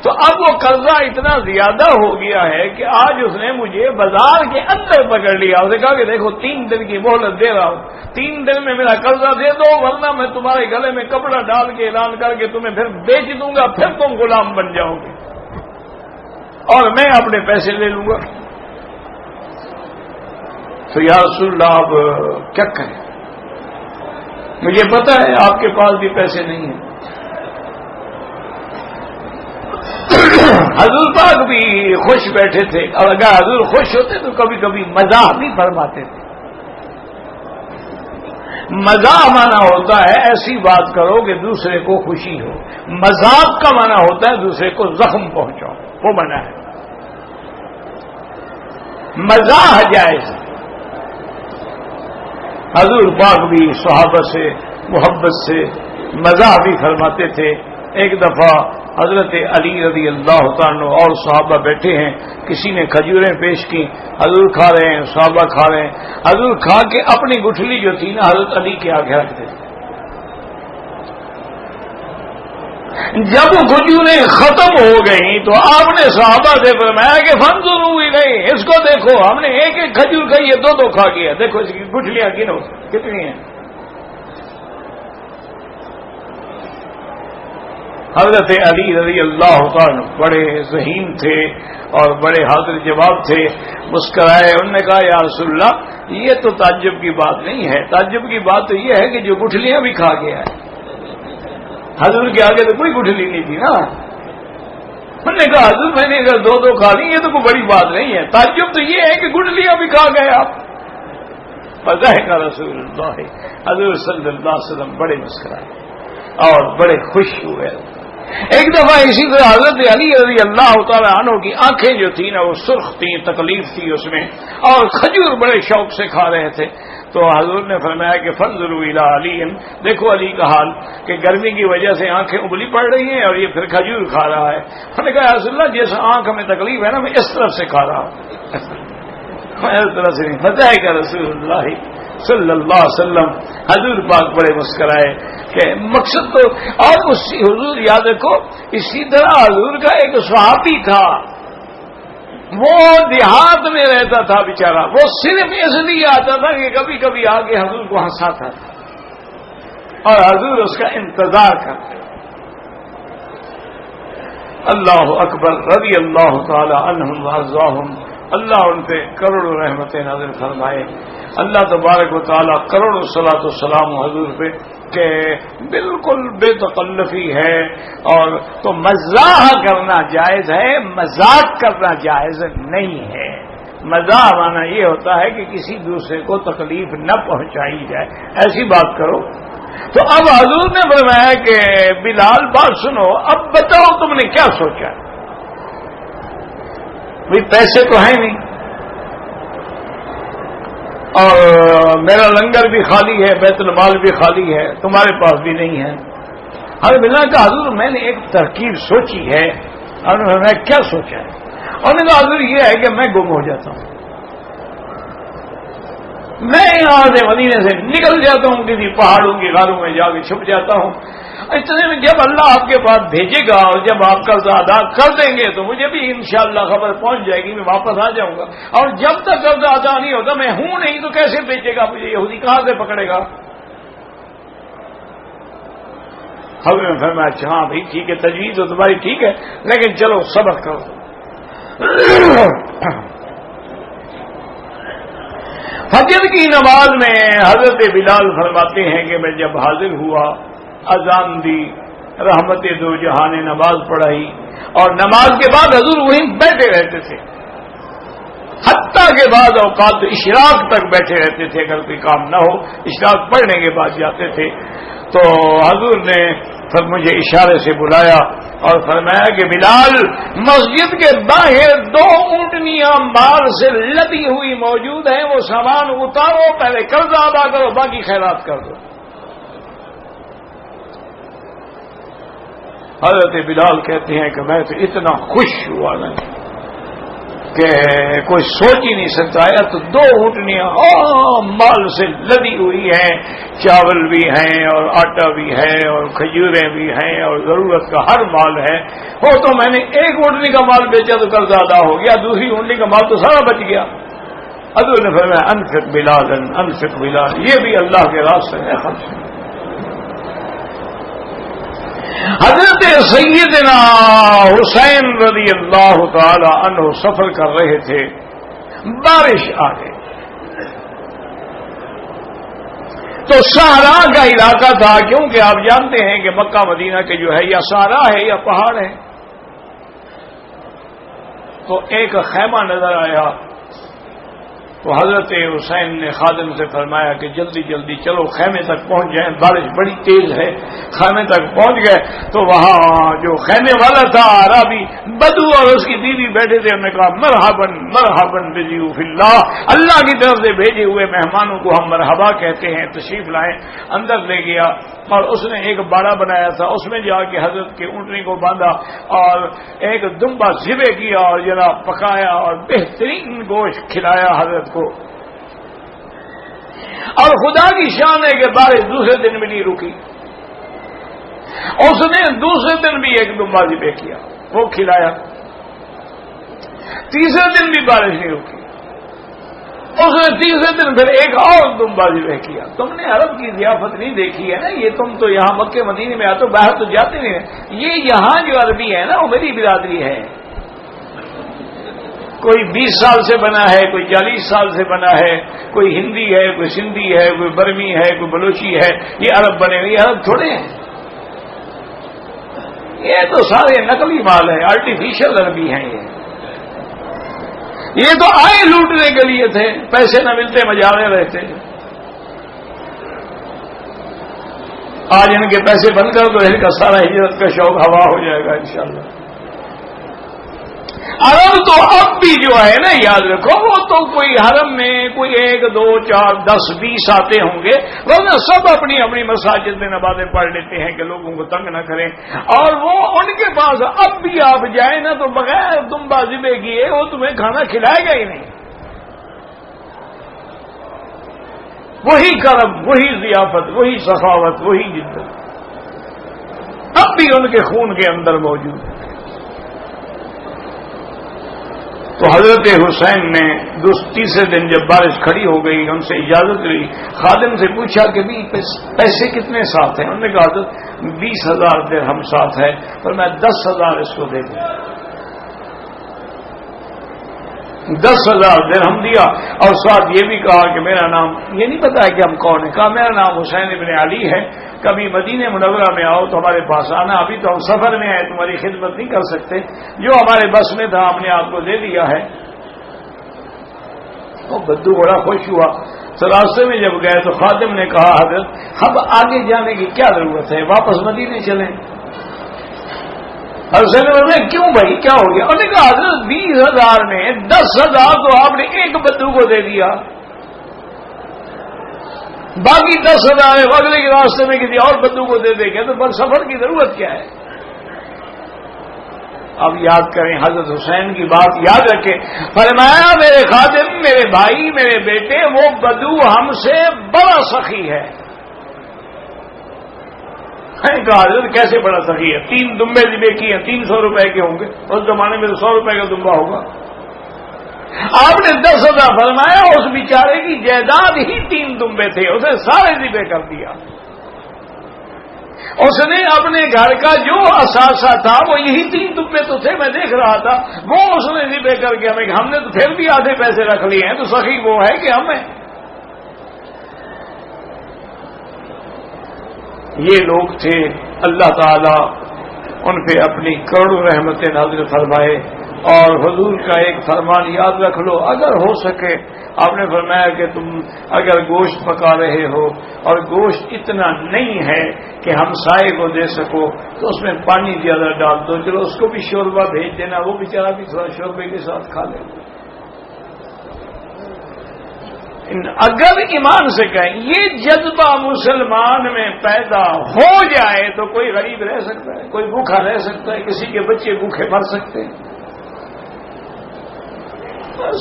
تو اب وہ قرضہ اتنا زیادہ ہو گیا ہے کہ آج اس نے مجھے بازار کے اندر پکڑ لیا. اسے کہا کہ دیکھو 3 دن کی مہلت دے رہا ہوں، 3 دن میں میرا قرضہ دے دو ورنہ میں تمہارے گلے میں کپڑا ڈال کے اعلان کر کے تمہیں پھر بیچ دوں گا، پھر تم غلام بن جاؤ گے اور میں اپنے پیسے لے لوں گا. تو یا رسول اللہ آپ کیا کہیں؟ مجھے پتا ہے آپ کے پاس بھی پیسے نہیں ہیں. حضور پاک بھی خوش بیٹھے تھے اور اگر حضور خوش ہوتے تو کبھی کبھی مزاح بھی فرماتے تھے. مزاح مانا ہوتا ہے ایسی بات کرو کہ دوسرے کو خوشی ہو، مذاق کا مانا ہوتا ہے دوسرے کو زخم پہنچاؤ، وہ مانا ہے. مزاح جائز. حضور پاک بھی صحابہ سے محبت سے مزاح بھی فرماتے تھے. ایک دفعہ حضرت علی رضی اللہ تعالیٰ اور صحابہ بیٹھے ہیں، کسی نے کھجوریں پیش کی، حضور کھا رہے ہیں، صحابہ کھا رہے ہیں. حضور کھا کے اپنی گٹھلی جو تھی نا حضرت علی کے آگے رکھ دیتے. جب کھجوریں ختم ہو گئیں تو آپ نے صحابہ سے فرمایا کہ فانظروا الیہ، اس کو دیکھو، ہم نے ایک ایک کھجور کھائی ہے، 2 کھا گیا، دیکھو اس کی گٹھلیاں گنو کتنی ہیں. حضرت علی رضی اللہ تعالیٰ بڑے ذہین تھے اور بڑے حاضر جواب تھے. مسکرائے، انہوں نے کہا یا رسول اللہ یہ تو تعجب کی بات نہیں ہے، تعجب کی بات تو یہ ہے کہ جو گٹھلیاں بھی کھا گیا ہے. حضور کے آگے تو کوئی گٹھلی نہیں تھی نا. انہوں نے کہا حضور میں نے اگر 2 کھا لی یہ تو کوئی بڑی بات نہیں ہے، تعجب تو یہ ہے کہ گٹھلیاں بھی کھا گئے آپ. فضحک رسول اللہ، حضور صلی اللہ علیہ وسلم بڑے مسکرائے اور بڑے خوش ہوئے. ایک دفعہ اسی طرح حضرت علی رضی اللہ تعالی عنہ کی آنکھیں جو تھی نا وہ سرخ تھی، تکلیف تھی اس میں، اور کھجور بڑے شوق سے کھا رہے تھے. تو حضور نے فرمایا کہ فانظروا الی علی، دیکھو علی کا حال کہ گرمی کی وجہ سے آنکھیں ابلی پڑ رہی ہیں اور یہ پھر کھجور کھا رہا ہے. انہوں نے کہا یا رسول اللہ جیسا آنکھ میں تکلیف ہے نا میں اس طرف سے کھا رہا ہوں، میں اس طرح سے نہیں. پتہ ہے کہ رسول اللہ صلی اللہ علیہ وسلم حضور پاک بڑے مسکرائے کہ مقصد تو. اور اسی حضور یاد رکھو اسی طرح حضور کا ایک صحابی تھا، وہ دیہات میں رہتا تھا بیچارہ، وہ صرف اس لیے آتا تھا کہ کبھی کبھی آگے حضور کو ہنساتا تھا اور حضور اس کا انتظار کرتے. اللہ اکبر رضی اللہ تعالی عنہم وارضاہم، اللہ ان پہ کروڑوں رحمتیں نازل فرمائے. اللہ تبارک و تعالی کروڑوں صلاۃ و سلام حضور پہ کہ بالکل بے تکلفی ہے. اور تو مزاح کرنا جائز ہے، مذاق کرنا جائز نہیں ہے. مزاح مانا یہ ہوتا ہے کہ کسی دوسرے کو تکلیف نہ پہنچائی جائے، ایسی بات کرو. تو اب حضور نے فرمایا کہ بلال بات سنو، اب بتاؤ تم نے کیا سوچا. بھئی پیسے تو ہیں نہیں اور میرا لنگر بھی خالی ہے، بیت المال بھی خالی ہے، تمہارے پاس بھی نہیں ہے. ہر بنا کا حضور میں نے ایک ترکیب سوچی ہے. اور میں کیا سوچا ہے؟ اور نے کہا حضور یہ ہے کہ میں گم ہو جاتا ہوں، میں یہاں سے مدینے سے نکل جاتا ہوں، کسی پہاڑوں کی غاروں میں جا کے چھپ جاتا ہوں. اتنے میں جب اللہ آپ کے پاس بھیجے گا اور جب آپ قرض ادا کر دیں گے تو مجھے بھی انشاءاللہ خبر پہنچ جائے گی، میں واپس آ جاؤں گا. اور جب تک قرض ادا نہیں ہوگا میں ہوں نہیں تو کیسے بیچے گا مجھے، یہودی کہاں سے پکڑے گا. حضرت نے فرمایا اچھا ہاں بھائی ٹھیک ہے، تجویز تو تمہاری ٹھیک ہے لیکن چلو صبر کرو. فجر کی نماز میں حضرت بلال فرماتے ہیں کہ میں جب حاضر ہوا، اذان دی، رحمت دو جہاں نے نماز پڑھائی اور نماز کے بعد حضور وہیں بیٹھے رہتے تھے، حتیٰ کے بعد اوقات اشراق تک بیٹھے رہتے تھے. اگر کوئی کام نہ ہو اشراق پڑھنے کے بعد جاتے تھے. تو حضور نے پھر مجھے اشارے سے بلایا اور فرمایا کہ بلال مسجد کے باہر 2 اونٹنیاں مال سے لدی ہوئی موجود ہیں، وہ سامان اتارو، پہلے قرض ادا کرو، باقی خیرات کر دو. حضرت بلال کہتے ہیں کہ میں تو اتنا خوش ہوا نا کہ کوئی سوچ ہی نہیں سکتا ہے. تو 2 اونٹنیاں مال سے لدی ہوئی ہیں، چاول بھی ہیں اور آٹا بھی ہے اور کھجوریں بھی ہیں اور ضرورت کا ہر مال ہے. وہ تو میں نے 1 اونٹنی کا مال بیچا تو قرض ادا ہو گیا، دوسری اونٹنی کا مال تو سارا بچ گیا. حضور نے فرمایا انفق بلال انفق بلال، یہ بھی اللہ کے راستے میں خرچ. حضرت سیدنا حسین رضی اللہ تعالی عنہ سفر کر رہے تھے، بارش آ گئی تو صحرا کا علاقہ تھا، کیونکہ آپ جانتے ہیں کہ مکہ مدینہ کے جو ہے یا صحرا ہے یا پہاڑ ہے. تو ایک خیمہ نظر آیا تو حضرت حسین نے خادم سے فرمایا کہ جلدی جلدی چلو خیمے تک پہنچ جائیں، بارش بڑی تیز ہے. خیمے تک پہنچ گئے تو وہاں جو خیمے والا تھا عربی بدو اور اس کی بیوی بیٹھے تھے. انہوں نے کہا مرحباً مرحباً بضیوف اللہ، اللہ کی طرف سے بھیجے ہوئے مہمانوں کو ہم مرحبا کہتے ہیں، تشریف لائیں. اندر لے گیا اور اس نے ایک باڑا بنایا تھا، اس میں جا کے حضرت کی اونٹنی کو باندھا اور ایک دمبا ذبح کیا اور ذرا پکایا اور بہترین گوشت کھلایا حضرت کو. اور خدا کی شان ہے کہ بارش دوسرے دن بھی نہیں رکی. اس نے دوسرے دن بھی ایک دمبا ذبح کیا، وہ کھلایا. تیسرے دن بھی بارش نہیں رکی. اس نے تیسرے دن پھر ایک اور دمبا ذبح کیا. تم نے عرب کی ضیافت نہیں دیکھی ہے نا، یہ تم تو یہاں مکے مدینے میں آتے باہر تو جاتے نہیں ہیں. یہ یہاں جو عربی ہے نا وہ میری برادری ہے. کوئی 20 سال سے بنا ہے، کوئی 40 سال سے بنا ہے، کوئی ہندی ہے، کوئی سندھی ہے، کوئی برمی ہے، کوئی بلوچی ہے. یہ عرب بنے ہوئے، یہ عرب تھوڑے ہیں. یہ تو سارے نقلی مال ہیں، آرٹیفیشل عربی ہیں. یہ تو آئے لوٹنے کے لیے تھے، پیسے نہ ملتے مجانے رہتے. آج ان کے پیسے بن کر تو ان کا سارا ہجرت کا شوق ہوا ہو جائے گا انشاءاللہ. عرب تو اب بھی جو ہے نا یاد رکھو، وہ تو کوئی حرم میں کوئی 1 2 4 10 20 آتے ہوں گے، ورنہ سب اپنی اپنی مساجد میں نمازیں پڑھ لیتے ہیں کہ لوگوں کو تنگ نہ کریں. اور وہ ان کے پاس اب بھی آپ جائیں نا تو بغیر دمبا ذبح کیے وہ تمہیں کھانا کھلائے گا ہی نہیں. وہی کرم، وہی ضیافت، وہی سخاوت، وہی جدت اب بھی ان کے خون کے اندر موجود ہے. تو حضرت حسین نے تیسرے دن جب بارش کھڑی ہو گئی ان سے اجازت لی. خادم سے پوچھا کہ بھی پیسے کتنے ساتھ ہیں؟ انہوں نے کہا حضرت 20,000 درہم ساتھ ہے، پر میں 10,000 اس کو دے دوں. 10,000 درہم دیا اور ساتھ یہ بھی کہا کہ میرا نام، یہ نہیں پتا ہے کہ ہم کون ہیں. کہا میرا نام حسین ابن علی ہے، کبھی مدینہ منورہ میں آؤ تو ہمارے پاس آنا، ابھی تو ہم سفر میں آئے تمہاری خدمت نہیں کر سکتے، جو ہمارے بس میں تھا ہم نے آپ کو دے دیا ہے. تو بدو بڑا خوش ہوا. تو راستے میں جب گئے تو خادم نے کہا حضرت اب آگے جانے کی کیا ضرورت ہے، واپس مدینے چلیں. حضرت کیوں بھائی کیا ہو گیا؟ انہوں نے کہا حضرت 20,000 میں 10,000 تو آپ نے ایک بدو کو دے دیا، باقی 10,000 اگلے کے راستے میں کسی اور بدو کو دے دیں گے تو بس سفر کی ضرورت کیا ہے؟ اب یاد کریں حضرت حسین کی بات یاد رکھیں. فرمایا میرے خادم، میرے بھائی، میرے بیٹے، وہ بدو ہم سے بڑا سخی ہے. کہا حضرت کیسے بڑا سخی ہے؟ 3 دمبے ذبح کیے ہیں، 300 روپے کے ہوں گے، اس زمانے میں تو 100 روپے کا دمبا ہوگا. آپ نے 10,000 فرمایا، اس بیچارے کی جائیداد ہی 3 دمبے تھے، اسے سارے ذبح کر دیا. اس نے اپنے گھر کا جو اثاثہ تھا وہ یہی 3 دمبے تو تھے، میں دیکھ رہا تھا، وہ اس نے ذبح کر کے ہم نے تو پھر بھی آدھے پیسے رکھ لیے ہیں. تو سخی وہ ہے کہ ہمیں. یہ لوگ تھے، اللہ تعالی ان پہ اپنی کروڑوں رحمتیں نازل فرمائے. اور حضور کا ایک فرمان یاد رکھ لو، اگر ہو سکے آپ نے فرمایا کہ تم اگر گوشت پکا رہے ہو اور گوشت اتنا نہیں ہے کہ ہم سائے کو دے سکو تو اس میں پانی زیادہ ڈال دو، چلو اس کو بھی شوربہ بھیج دینا، وہ بیچارہ بھی تھوڑا شوربے کے ساتھ کھا لے. اگر ایمان سے کہیں یہ جذبہ مسلمان میں پیدا ہو جائے تو کوئی غریب رہ سکتا ہے، کوئی بھوکا رہ سکتا ہے، کسی کے بچے بھوکے مر سکتے ہیں.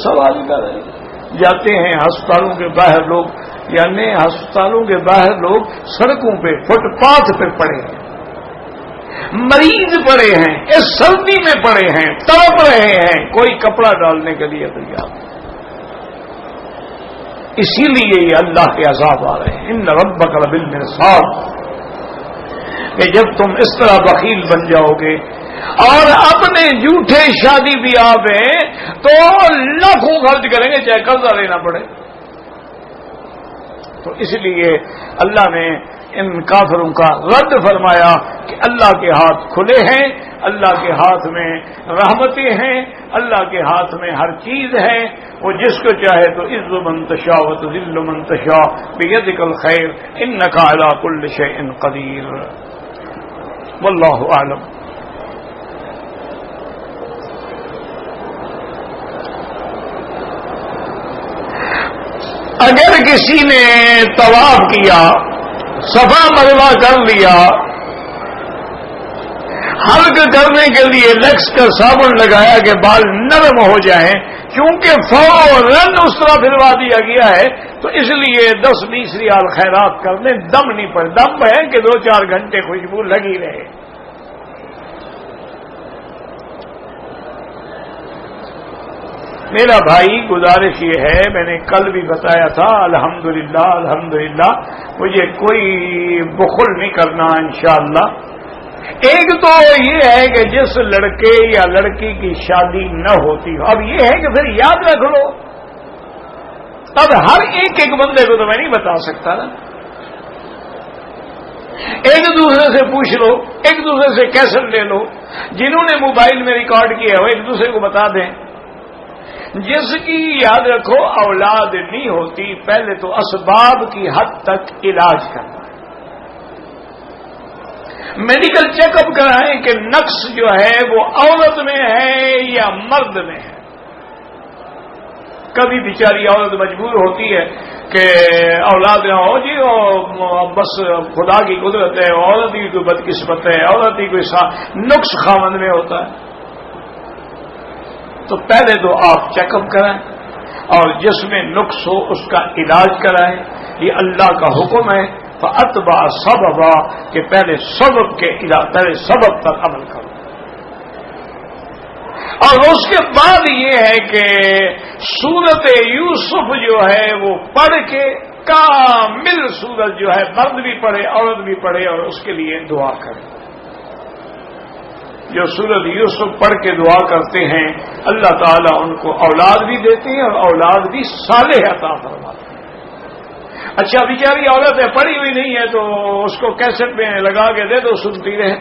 سوال کر رہے ہیں. جاتے ہیں ہسپتالوں کے باہر لوگ، یعنی ہسپتالوں کے باہر لوگ سڑکوں پہ فٹ پاتھ پہ پڑے ہیں، مریض پڑے ہیں، اس سردی میں پڑے ہیں، تڑپ رہے ہیں، کوئی کپڑا ڈالنے کے لیے تیار. اسی لیے یہ اللہ کے عذاب آ رہے ہیں. ان ربک لبالمرصاد، کہ جب تم اس طرح بخیل بن جاؤ گے اور اپنے جھوٹے شادی بیاہ میں تو لاکھوں خرچ کریں گے چاہے قرضہ لینا پڑے. تو اس لیے اللہ نے ان کافروں کا رد فرمایا کہ اللہ کے ہاتھ کھلے ہیں، اللہ کے ہاتھ میں رحمتیں ہیں، اللہ کے ہاتھ میں ہر چیز ہے. وہ جس کو چاہے تو عز من تشاء و تذل من تشاء بیدک الخیر انک علی کل شیء قدیر. واللہ اعلم. اگر کسی نے طواف کیا، صفا مروا کر لیا، حلق کرنے کے لیے لیکس کا صابن لگایا کہ بال نرم ہو جائیں، کیونکہ فوراً اس طرح پھروا دیا گیا ہے تو اس لیے 10-20 ریال خیرات کرنے دم نہیں پڑے. دم ہے کہ 2-4 گھنٹے خوشبو لگی رہے. میرا بھائی گزارش یہ ہے، میں نے کل بھی بتایا تھا، الحمدللہ مجھے کوئی بخل نہیں کرنا انشاءاللہ. ایک تو یہ ہے کہ جس لڑکے یا لڑکی کی شادی نہ ہوتی ہو، اب یہ ہے کہ پھر یاد رکھ لو. اب ہر ایک بندے کو تو میں نہیں بتا سکتا نا. ایک دوسرے سے پوچھ لو، ایک دوسرے سے کیسٹ لے لو، جنہوں نے موبائل میں ریکارڈ کیا ہو ایک دوسرے کو بتا دیں. جس کی یاد رکھو اولاد نہیں ہوتی، پہلے تو اسباب کی حد تک علاج کرنا، میڈیکل چیک اپ کرائیں کہ نقص جو ہے وہ عورت میں ہے یا مرد میں ہے. کبھی بیچاری عورت مجبور ہوتی ہے کہ اولاد نہ ہو جی، اور بس خدا کی قدرت ہے، عورت ہی کوئی بدقسمت ہے، عورت ہی کوئی نقص خاوند میں ہوتا ہے. تو پہلے تو آپ چیک اپ کرائیں اور جس میں نقص ہو اس کا علاج کرائیں. یہ اللہ کا حکم ہے. فَأَتْبَعَ سَبَبًا، کہ پہلے سبب کے علاج، پہلے سبب پر عمل کرو. اور اس کے بعد یہ ہے کہ سورت یوسف جو ہے وہ پڑھ کے کامل سورت جو ہے مرد بھی پڑھے عورت بھی پڑھے اور اس کے لیے دعا کرے. جو سورت یوسف پڑھ کے دعا کرتے ہیں اللہ تعالیٰ ان کو اولاد بھی دیتے ہیں اور اولاد بھی صالح عطا فرماتے ہیں. اچھا بیچاری عورت ہے، پڑھی ہوئی نہیں ہے تو اس کو کیسٹ میں لگا کے دے دو، سنتی رہے.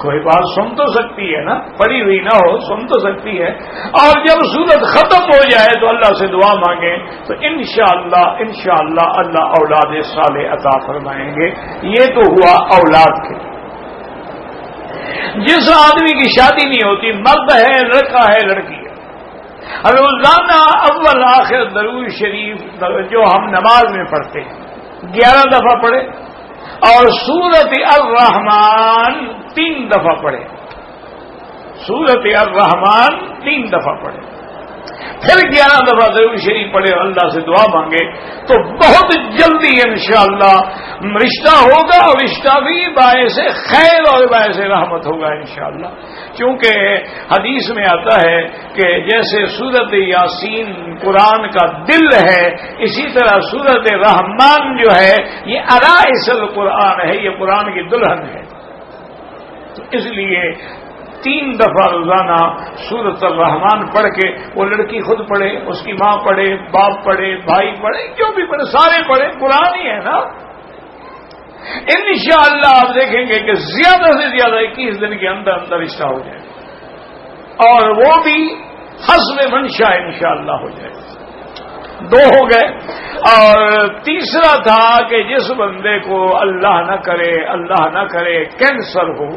کوئی بات سن تو سکتی ہے نا، پڑھی ہوئی نہ ہو سن تو سکتی ہے. اور جب سورت ختم ہو جائے تو اللہ سے دعا مانگیں تو انشاءاللہ اللہ اولاد صالح عطا فرمائیں گے. یہ تو ہوا اولاد کے. جس آدمی کی شادی نہیں ہوتی، مرد ہے، لڑکا ہے، لڑکی ہے، روزانہ اول آخر درود شریف جو ہم نماز میں پڑھتے ہیں 11 دفعہ پڑھے اور سورت الرحمن 3 دفعہ پڑھے. سورت الرحمن 3 دفعہ پڑھے، پھر 11 دفعہ درود شریف پڑھے اور اللہ سے دعا مانگے تو بہت جلدی انشاءاللہ رشتہ ہوگا اور رشتہ بھی باعث خیر اور باعث رحمت ہوگا انشاءاللہ. کیونکہ حدیث میں آتا ہے کہ جیسے سورت یاسین قرآن کا دل ہے، اسی طرح سورت رحمان جو ہے یہ عرائس القرآن ہے، یہ قرآن کی دلہن ہے. تو اس لیے 3 دفعہ روزانہ سورت الرحمان پڑھ کے وہ لڑکی خود پڑھے، اس کی ماں پڑھے، باپ پڑھے، بھائی پڑھے، جو بھی پڑھے، سارے پڑھے، قرآن ہی ہے نا. انشاءاللہ آپ دیکھیں گے کہ زیادہ سے زیادہ 21 دن کے اندر اندر رشتہ ہو جائے اور وہ بھی حسب منشا انشاءاللہ ہو جائے. 2 ہو گئے. اور تیسرا تھا کہ جس بندے کو اللہ نہ کرے کینسر ہو،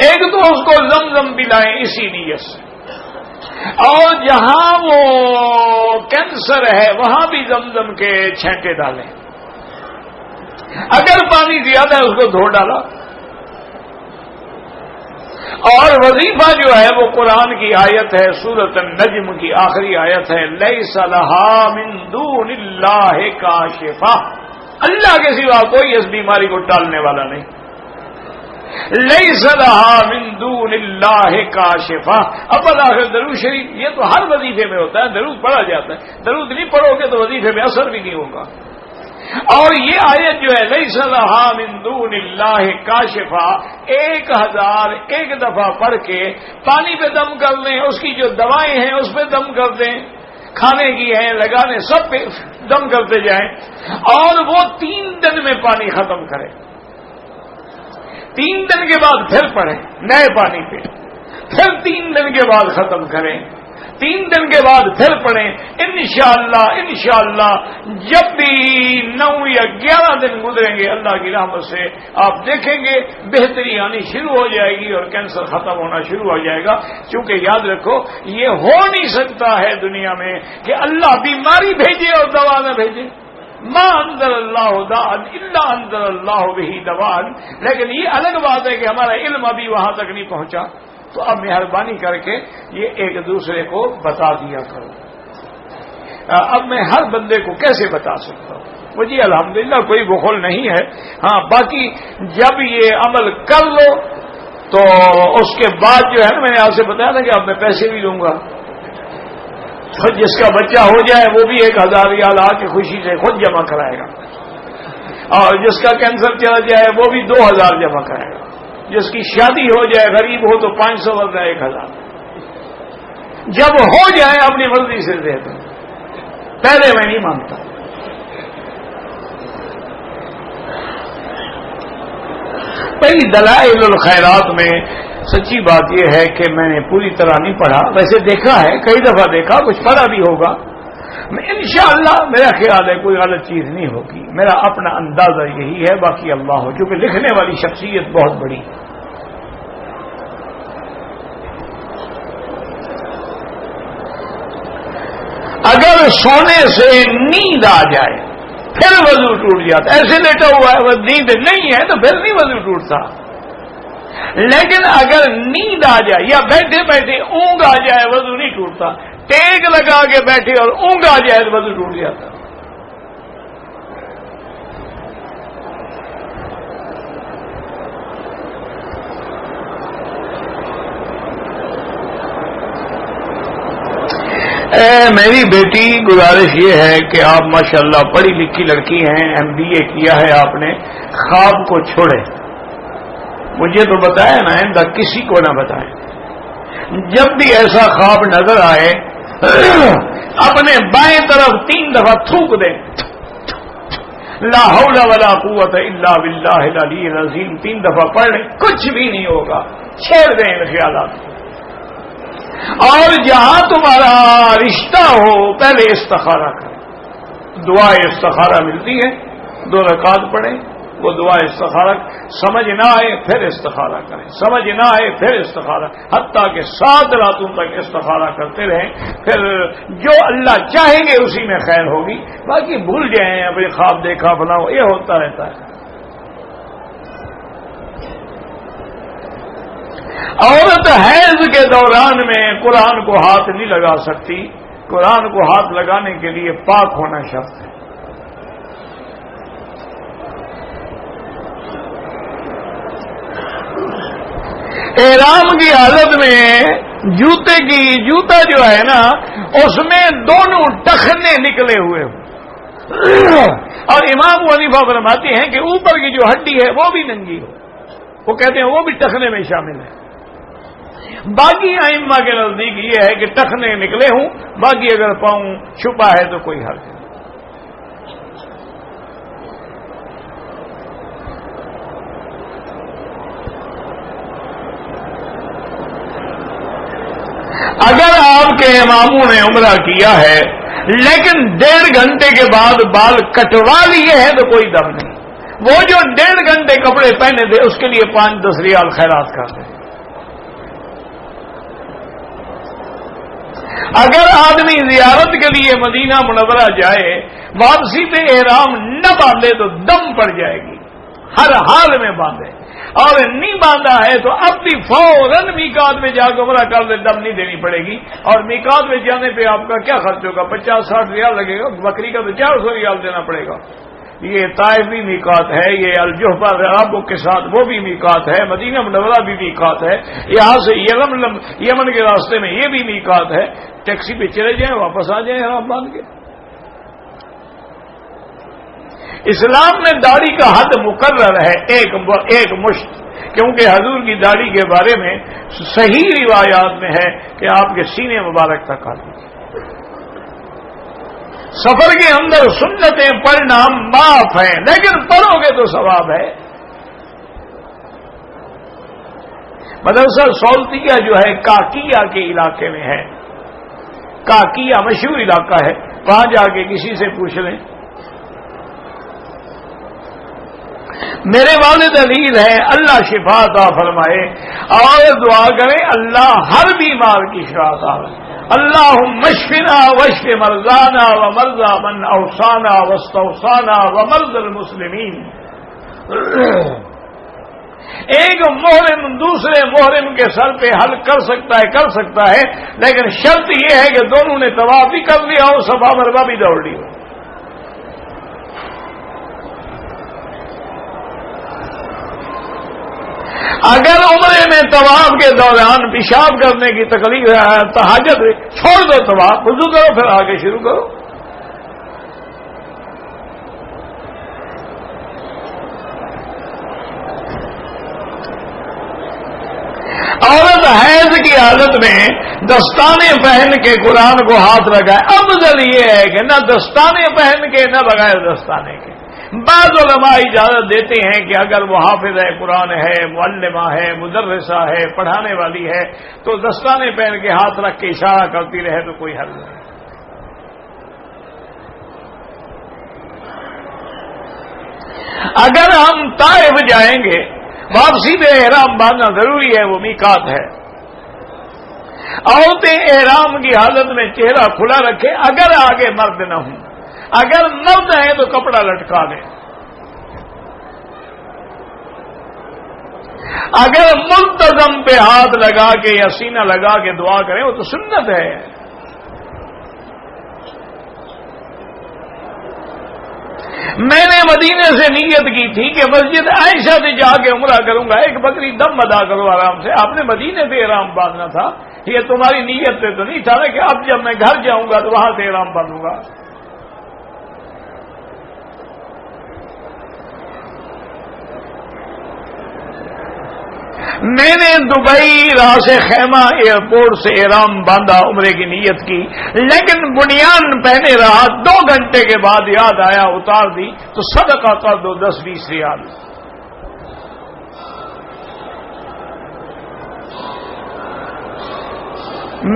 ایک تو اس کو زمزم پلائیں اسی نیت سے، اور جہاں وہ کینسر ہے وہاں بھی زمزم کے چھینٹے ڈالیں. اگر پانی زیادہ ہے اس کو دھو ڈالا. اور وظیفہ جو ہے وہ قرآن کی آیت ہے، سورۃ النجم کی آخری آیت ہے، لیس لہا من دون اللہ کاشفہ، اللہ کے سوا کوئی اس بیماری کو ٹالنے والا نہیں. لیس لہا من دون اللہ کاشفہ. اب آخر درود شریف یہ تو ہر وظیفے میں ہوتا ہے، درود پڑھا جاتا ہے، درود نہیں پڑھو گے تو وظیفے میں اثر بھی نہیں ہوگا. اور یہ آیت جو ہے لیس لہا من دون اللہ کاشفہ 1001 دفعہ پڑھ کے پانی پہ دم کر لیں، اس کی جو دوائیں ہیں اس پہ دم کر دیں، کھانے کی ہیں لگانے سب پہ دم کرتے جائیں، اور وہ 3 دن میں پانی ختم کریں. 3 دن کے بعد پھر پڑھیں نئے پانی پہ، پھر 3 دن کے بعد ختم کریں، 3 دن کے بعد پھر پڑھیں. انشاءاللہ جب بھی 9 یا 11 دن گزریں گے اللہ کی رحمت سے آپ دیکھیں گے بہتری آنی شروع ہو جائے گی اور کینسر ختم ہونا شروع ہو جائے گا. کیونکہ یاد رکھو یہ ہو نہیں سکتا ہے دنیا میں کہ اللہ بیماری بھیجے اور دوا نہ بھیجے. ما انزل اللہ داء الا انزل اللہ بہ دواء. لیکن یہ الگ بات ہے کہ ہمارا علم ابھی وہاں تک نہیں پہنچا. تو اب مہربانی کر کے یہ ایک دوسرے کو بتا دیا کرو. اب میں ہر بندے کو کیسے بتا سکتا ہوں؟ مجھے الحمدللہ کوئی بخل نہیں ہے. ہاں باقی جب یہ عمل کر لو تو اس کے بعد جو ہے نا میں نے آپ سے بتایا نا کہ اب میں پیسے بھی لوں گا. خود جس کا بچہ ہو جائے وہ بھی 1000 ریال آ کے خوشی سے خود جمع کرائے گا، اور جس کا کینسر چلا جائے وہ بھی 2000 جمع کرائے گا. جس کی شادی ہو جائے غریب ہو تو 500 ورنہ 1000. جب ہو جائے اپنی مرضی سے دے دو، پہلے میں نہیں مانتا. پہلی دلائل الخیرات میں سچی بات یہ ہے کہ میں نے پوری طرح نہیں پڑھا، ویسے دیکھا ہے کئی دفعہ دیکھا، کچھ پڑھا بھی ہوگا. انشاءاللہ میرا خیال ہے کوئی غلط چیز نہیں ہوگی. میرا اپنا اندازہ یہی ہے، باقی اللہ ہو، کیونکہ لکھنے والی شخصیت بہت بڑی. اگر سونے سے نیند آ جائے پھر وضو ٹوٹ جاتا. ایسے لیٹا ہوا ہے وہ نیند نہیں ہے تو پھر نہیں وضو ٹوٹتا. لیکن اگر نیند آ جائے یا بیٹھے بیٹھے اونگ آ جائے وضو نہیں ٹوٹتا. ٹیک لگا کے بیٹھے اور اونگ آ جائے تو وضو ٹوٹ جاتا. میری بیٹی گزارش یہ ہے کہ آپ ماشاءاللہ پڑھی لکھی لڑکی ہیں، MBA کیا ہے آپ نے، خواب کو چھوڑے. مجھے تو بتایا نا آئندہ کسی کو نہ بتائیں. جب بھی ایسا خواب نظر آئے اپنے بائیں طرف 3 دفعہ تھوک دیں، لا حول ولا قوت الا باللہ العلی العظیم 3 دفعہ پڑھ لیں، کچھ بھی نہیں ہوگا. چھوڑ دیں ان خیالات. اور جہاں تمہارا رشتہ ہو پہلے استخارہ کریں. دعا استخارہ ملتی ہے، 2 رکعت پڑھیں، وہ دعا استخارہ سمجھ نہ آئے پھر استخارہ کریں، سمجھ نہ آئے پھر استخارہ، حتیٰ کہ 7 راتوں تک استخارہ کرتے رہیں. پھر جو اللہ چاہیں گے اسی میں خیر ہوگی. باقی بھول جائیں ابھی خواب دیکھا بناؤ، یہ ہوتا رہتا ہے. عورت حیض کے دوران میں قرآن کو ہاتھ نہیں لگا سکتی. قرآن کو ہاتھ لگانے کے لیے پاک ہونا شرط ہے. احرام کی حالت میں جوتا جو ہے نا اس میں دونوں ٹخنے نکلے ہوئے ہو، اور امام حنیفہ فرماتے ہیں کہ اوپر کی جو ہڈی ہے وہ بھی ننگی ہو. وہ کہتے ہیں وہ بھی ٹخنے میں شامل ہے. باقی ائمہ کے نزدیک یہ ہے کہ ٹخنے نکلے ہوں، باقی اگر پاؤں چھپا ہے تو کوئی حرج نہیں. اگر آپ کے اماموں نے عمرہ کیا ہے لیکن 1.5 گھنٹے کے بعد بال کٹوا لیے ہیں تو کوئی دم نہیں. وہ جو 1.5 گھنٹے کپڑے پہنے تھے اس کے لیے 5-10 ریال خیرات کر دیں. اگر آدمی زیارت کے لیے مدینہ منورہ جائے، واپسی پہ احرام نہ باندھے تو دم پڑ جائے گی، ہر حال میں باندھے، اور نہیں باندھا ہے تو اب بھی فوراً میقات میں جا کے عمرہ کر دے، دم نہیں دینی پڑے گی۔ اور میقات میں جانے پہ آپ کا کیا خرچ ہوگا؟ 50-60 ریال لگے گا، بکری کا تو 400 ریال دینا پڑے گا۔ یہ طائف بھی میقات ہے، یہ الجحفہ رابو کے ساتھ وہ بھی میقات ہے، مدینہ منورہ بھی میقات ہے، یہاں سے یمن کے راستے میں یہ بھی میقات ہے۔ ٹیکسی پہ چلے جائیں، واپس آ جائیں احرام باندھ کے۔ اسلام میں داڑھی کا حد مقرر ہے ایک مشت، کیونکہ حضور کی داڑھی کے بارے میں صحیح روایات میں ہے کہ آپ کے سینے مبارک تک آتی ہے۔ سفر کے اندر سنتیں پڑھنا معاف ہیں، لیکن پڑھو گے تو ثواب ہے۔ مدرسہ سولتیہ جو ہے کاکیہ کے علاقے میں ہے، کاکیہ مشہور علاقہ ہے، وہاں جا کے کسی سے پوچھ لیں۔ میرے والد عزیز ہیں، اللہ شفا عطا فرمائے، اور دعا کریں اللہ ہر بیمار کی شفا عطا فرمائے۔ اللہم اشفنا واشف مرضانا ومرضى من اوصانا واستوصانا ومرضى المسلمین۔ ایک محرم دوسرے محرم کے سر پہ حل کر سکتا ہے، لیکن شرط یہ ہے کہ دونوں نے طواف بھی کر لیا ہو، صفا مروہ بھی دوڑ لی ہو۔ اگر عمرے میں طواف کے دوران پیشاب کرنے کی تکلیف ہے تو حاجت چھوڑ دو، طواف وضو کرو، پھر آگے شروع کرو۔ عورت حیض کی حالت میں دستانے پہن کے قرآن کو ہاتھ لگائے، افضل یہ ہے کہ نہ دستانے پہن کے نہ بغیر دستانے کے۔ بعض علماء اجازت دیتے ہیں کہ اگر وہ حافظ قرآن ہے، معلمہ ہے، مدرسہ ہے، پڑھانے والی ہے تو دستانے پہن کے ہاتھ رکھ کے اشارہ کرتی رہے تو کوئی حل نہیں۔ اگر ہم طائف جائیں گے، واپسی میں احرام باندھنا ضروری ہے، وہ میقات ہے۔ عورتیں احرام کی حالت میں چہرہ کھلا رکھے، اگر آگے مرد نہ ہوں، اگر مرد ہیں تو کپڑا لٹکا دیں۔ اگر منتظم پہ ہاتھ لگا کے یا سینہ لگا کے دعا کریں وہ تو سنت ہے۔ میں نے مدینے سے نیت کی تھی کہ مسجد عائشہ سے جا کے عمرہ کروں گا، ایک بکری دم ادا کرو آرام سے۔ آپ نے مدینے سے احرام باندھنا تھا، یہ تمہاری نیت سے تو نہیں تھا نا کہ اب جب میں گھر جاؤں گا تو وہاں سے احرام باندھوں گا۔ میں نے دبئی راس خیمہ ایئرپورٹ سے احرام باندھا، عمرے کی نیت کی، لیکن بنیان پہنے رہا، 2 گھنٹے کے بعد یاد آیا، اتار دی تو صدقہ کر دو 10-20 ریال۔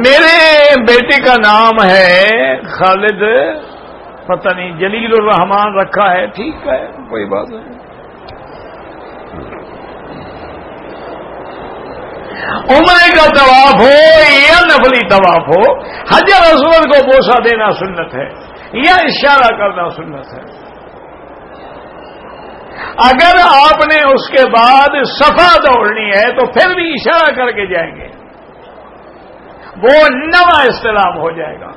میرے بیٹے کا نام ہے خالد، پتہ نہیں جلیل الرحمان رکھا ہے، ٹھیک ہے کوئی بات نہیں۔ عمرے کا طواف ہو یا نفلی طواف ہو، حجر اسود کو بوسہ دینا سنت ہے یا اشارہ کرنا سنت ہے۔ اگر آپ نے اس کے بعد صفا دوڑنی ہے تو پھر بھی اشارہ کر کے جائیں گے، وہ نواں استلام ہو جائے گا۔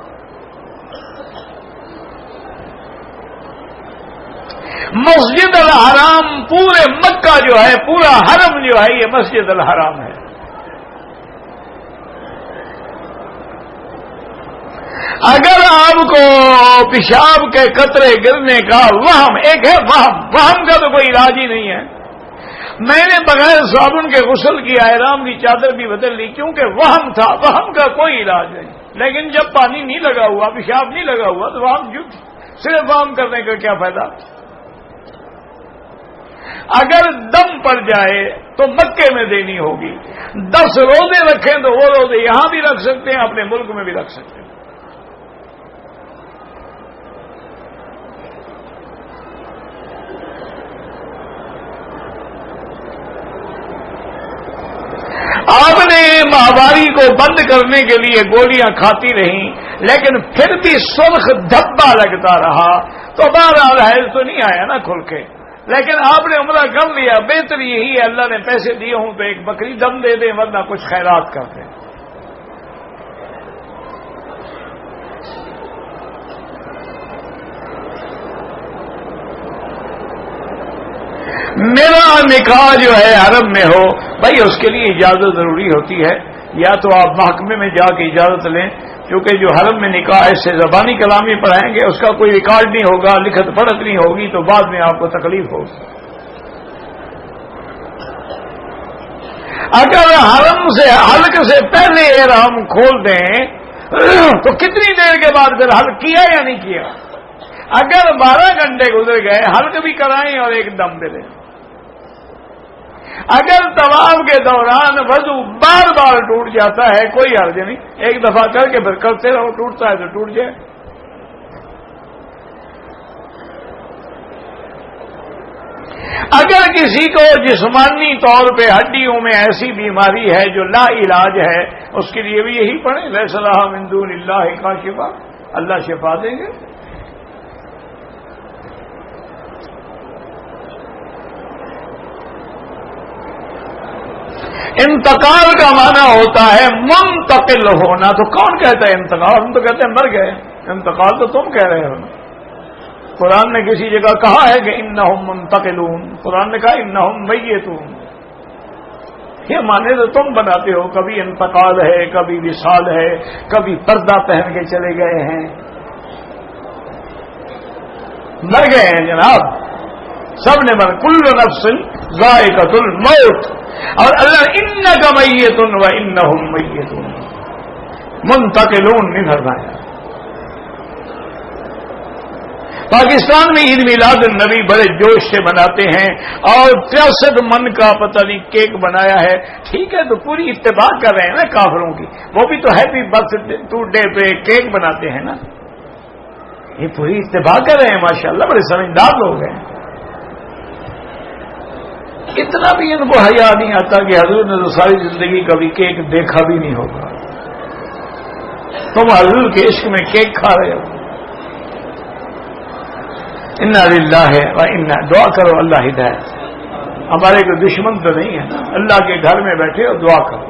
مسجد الحرام پورے مکہ جو ہے، پورا حرم جو ہے، یہ مسجد الحرام ہے۔ اگر آپ کو پیشاب کے قطرے گرنے کا وہم، ایک ہے وہم کا تو کوئی علاج ہی نہیں ہے۔ میں نے بغیر صابن کے غسل کیا، احرام کی چادر بھی بدل لی، کیونکہ وہم تھا، وہم کا کوئی علاج نہیں۔ لیکن جب پانی نہیں لگا ہوا، پیشاب نہیں لگا ہوا تو وہم صرف وہم کرنے کا کیا فائدہ؟ اگر دم پڑ جائے تو مکے میں دینی ہوگی۔ 10 روزے رکھیں تو وہ روزے یہاں بھی رکھ سکتے ہیں، اپنے ملک میں بھی رکھ سکتے ہیں۔ آپ نے ماہواری کو کو بند کرنے کے لیے گولیاں کھاتی رہیں لیکن پھر بھی سرخ دھبا لگتا رہا تو بہرحال حیض تو نہیں آیا نا کھل کے. لیکن آپ نے عمرہ کر لیا، بہتر یہی ہے اللہ نے پیسے دیے ہوں تو ایک بکری دم دے دیں ورنہ کچھ خیرات کر دیں. میرا نکاح جو ہے حرم میں ہو، بھائی اس کے لیے اجازت ضروری ہوتی ہے. یا تو آپ محکمے میں جا کے اجازت لیں، کیونکہ جو حرم میں نکاح ایسے زبانی کلامی پڑھائیں گے اس کا کوئی ریکارڈ نہیں ہوگا، لکھت پڑھت نہیں ہوگی تو بعد میں آپ کو تکلیف ہوگی. اگر حرم سے حلق سے پہلے احرام کھول دیں تو کتنی دیر کے بعد پھر حلق کیا یا نہیں کیا؟ اگر 12 گھنٹے گزر گئے حلق بھی کرائیں اور ایک دم دے دیں. اگر طواف کے دوران وضو بار بار ٹوٹ جاتا ہے کوئی حرج نہیں، ایک دفعہ کر کے پھر کرتے رہو، ٹوٹتا ہے تو ٹوٹ جائے. اگر کسی کو جسمانی طور پہ ہڈیوں میں ایسی بیماری ہے جو لا علاج ہے اس کے لیے بھی یہی پڑھیں لیس لہا من دون اللہ کاشفہ، اللہ شفا دیں گے. انتقال کا معنی ہوتا ہے منتقل ہونا. تو کون کہتا ہے انتقال؟ ہم تو کہتے ہیں مر گئے. انتقال تو تم کہہ رہے ہو. قرآن نے کسی جگہ کہا ہے کہ انہم منتقلون، قرآن نے کہا انہم میتون. یہ معنی تو تم بناتے ہو. کبھی انتقال ہے، کبھی وصال ہے، کبھی پردہ پہن کے چلے گئے ہیں. مر گئے ہیں جناب، سب نے مر. کل نفس ذائقۃ الموت. اور اللہ انک میت و انہم میتون، منتقلون نہیں فرمایا. پاکستان میں عید میلاد النبی بڑے جوش سے مناتے ہیں اور 63 من کا پتہ نہیں کیک بنایا ہے. ٹھیک ہے تو پوری اتباع کر رہے ہیں نا کافروں کی. وہ بھی تو ہیپی برتھ ڈے پہ کیک بناتے ہیں نا. یہ پوری اتباع کر رہے ہیں ماشاءاللہ، بڑے سمجھدار لوگ ہیں. اتنا بھی ان کو حیا نہیں آتا کہ حضور نے تو ساری زندگی کبھی کیک دیکھا بھی نہیں ہوگا. تم حضور کے عشق میں کیک کھا رہے ہو. انا للہ و انا، دعا کرو اللہ ہدایت. ہمارے کوئی دشمن تو نہیں ہے نا، اللہ کے گھر میں بیٹھے اور دعا کرو.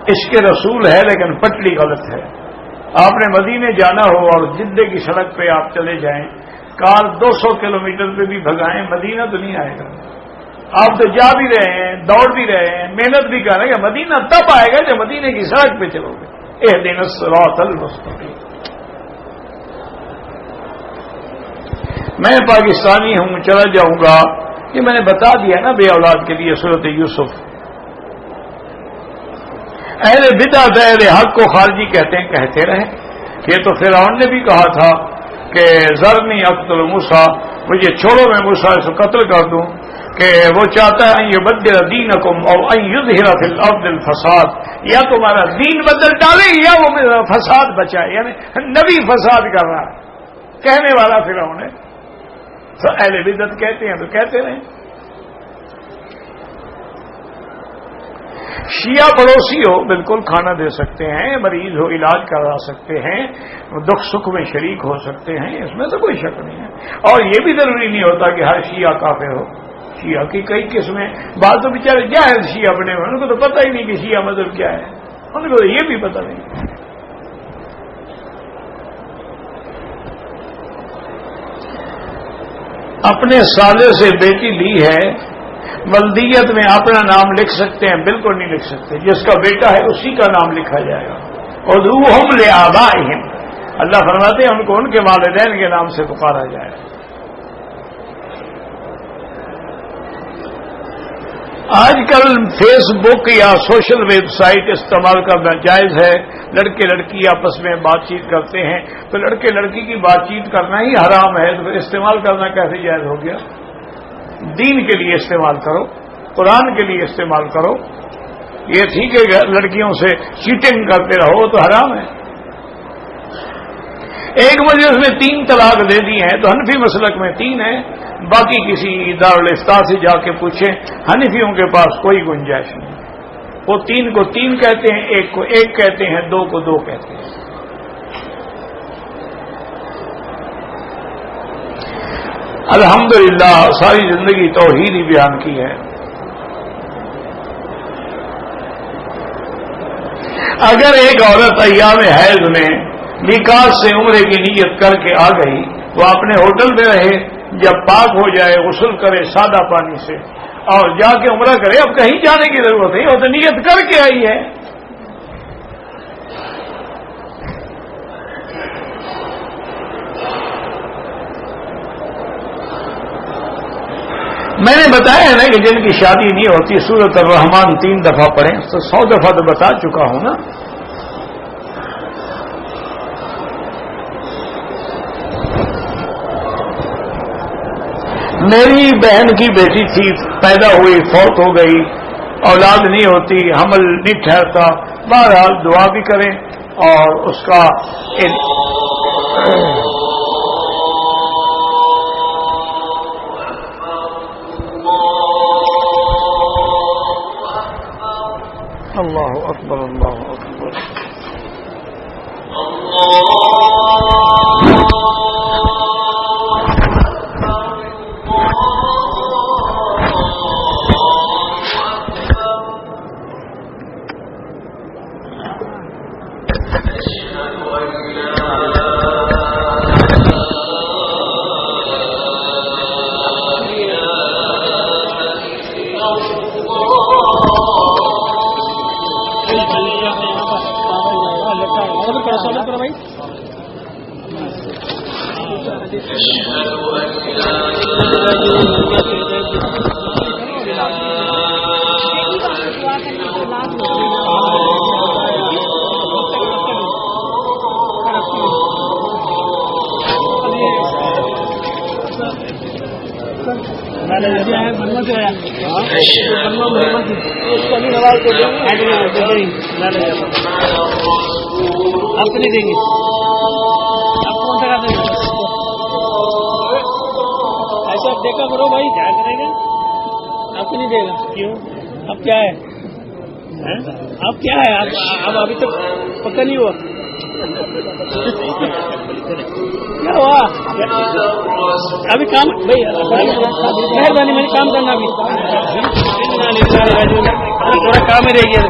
عشق رسول ہے لیکن پٹڑی غلط ہے. آپ نے مدینے جانا ہو اور جدے کی سڑک پہ آپ چلے جائیں، کار 200 کلومیٹر پہ بھی بھگائیں، مدینہ تو نہیں آئے گا. آپ تو جا بھی رہے ہیں، دوڑ بھی رہے ہیں، محنت بھی کر رہے ہیں. مدینہ تب آئے گا جب مدینے کی سڑک پہ چلو گے. اہدنا الصراط المستقیم. میں پاکستانی ہوں، چلا جاؤں گا. یہ میں نے بتا دیا نا بے اولاد کے لیے سورۃ یوسف. اہل بدعت اہل حق کو خارجی کہتے ہیں، کہتے رہے. یہ تو فرعون نے بھی کہا تھا کہ ذرنی اقتل موسیٰ، مجھے چھوڑو میں موسیٰ سے قتل کر دوں. کہ وہ چاہتا ہے ان یبدل دینکم او ان یظہر فی الارض الفساد، یا تمہارا دین بدل ڈالے یا وہ فساد بچائے. یعنی نبی فساد کر رہا ہے، کہنے والا فرعون ہے. تو اہل بدعت کہتے ہیں تو کہتے رہیں. شیعہ پڑوسی ہو بالکل کھانا دے سکتے ہیں، مریض ہو علاج کروا سکتے ہیں، دکھ سکھ میں شریک ہو سکتے ہیں، اس میں تو کوئی شک نہیں ہے. اور یہ بھی ضروری نہیں ہوتا کہ ہر شیعہ کافر ہو. شیعہ کی کئی قسمیں. بعض تو بیچارے جاہل شیعہ بنے ہوئے، ان کو تو پتہ ہی نہیں کہ شیعہ مذہب کیا ہے، ان کو تو یہ بھی پتہ نہیں. اپنے سالے سے بیٹی لی ہے، ولدیت میں اپنا نام لکھ سکتے ہیں؟ بالکل نہیں لکھ سکتے. جس کا بیٹا ہے اسی کا نام لکھا جائے گا. ادعوہم لآبائہم، اللہ فرماتے ہیں ان کو ان کے والدین کے نام سے پکارا جائے. آج کل فیس بک یا سوشل ویب سائٹ استعمال کرنا جائز ہے. لڑکے لڑکی آپس میں بات چیت کرتے ہیں تو لڑکے لڑکی کی بات چیت کرنا ہی حرام ہے، تو پھر استعمال کرنا کیسے جائز ہو گیا؟ دین کے لیے استعمال کرو، قرآن کے لیے استعمال کرو. یہ ٹھیک ہے لڑکیوں سے چیٹنگ کرتے رہو تو حرام ہے. ایک مجلس میں 3 طلاق دے دی ہیں تو حنفی مسلک میں 3 ہیں. باقی کسی دارالافتاء سے جا کے پوچھیں، حنفیوں کے پاس کوئی گنجائش نہیں. وہ 3 کو 3 کہتے ہیں، 1 کو 1 کہتے ہیں، 2 کو 2 کہتے ہیں۔ الحمدللہ ساری زندگی توحید ہی بیان کی ہے۔ اگر ایک عورت ایام حیض میں میقات سے عمرے کی نیت کر کے آ گئی، وہ اپنے ہوٹل میں رہے، جب پاک ہو جائے غسل کرے سادہ پانی سے اور جا کے عمرہ کرے، اب کہیں جانے کی ضرورت نہیں، وہ تو نیت کر کے آئی ہے۔ میں نے بتایا ہے نا کہ جن کی شادی نہیں ہوتی سورۃ الرحمن 3 دفعہ پڑھیں، تو 100 دفعہ تو بتا چکا ہوں نا۔ میری بہن کی بیٹی تھی، پیدا ہوئی، فوت ہو گئی، اولاد نہیں ہوتی، حمل نہیں ٹھہرتا، بہرحال دعا بھی کریں اور اس کا اللہ اکبر اللہ اکبر۔ آپ کو نہیں دیں گے، آپ کون سا دیں گے؟ ایسا آپ دیکھا کرو بھائی، کیا کرے گا؟ آپ کو نہیں دے گا، کیوں؟ اب کیا ہے؟ اب کیا ہے؟ اب ابھی تک پتہ نہیں ہوا کیا ہوا؟ ابھی کام بھائی مہربانی میں کام کرنا، ابھی تھوڑا کام ہی رہ گیا۔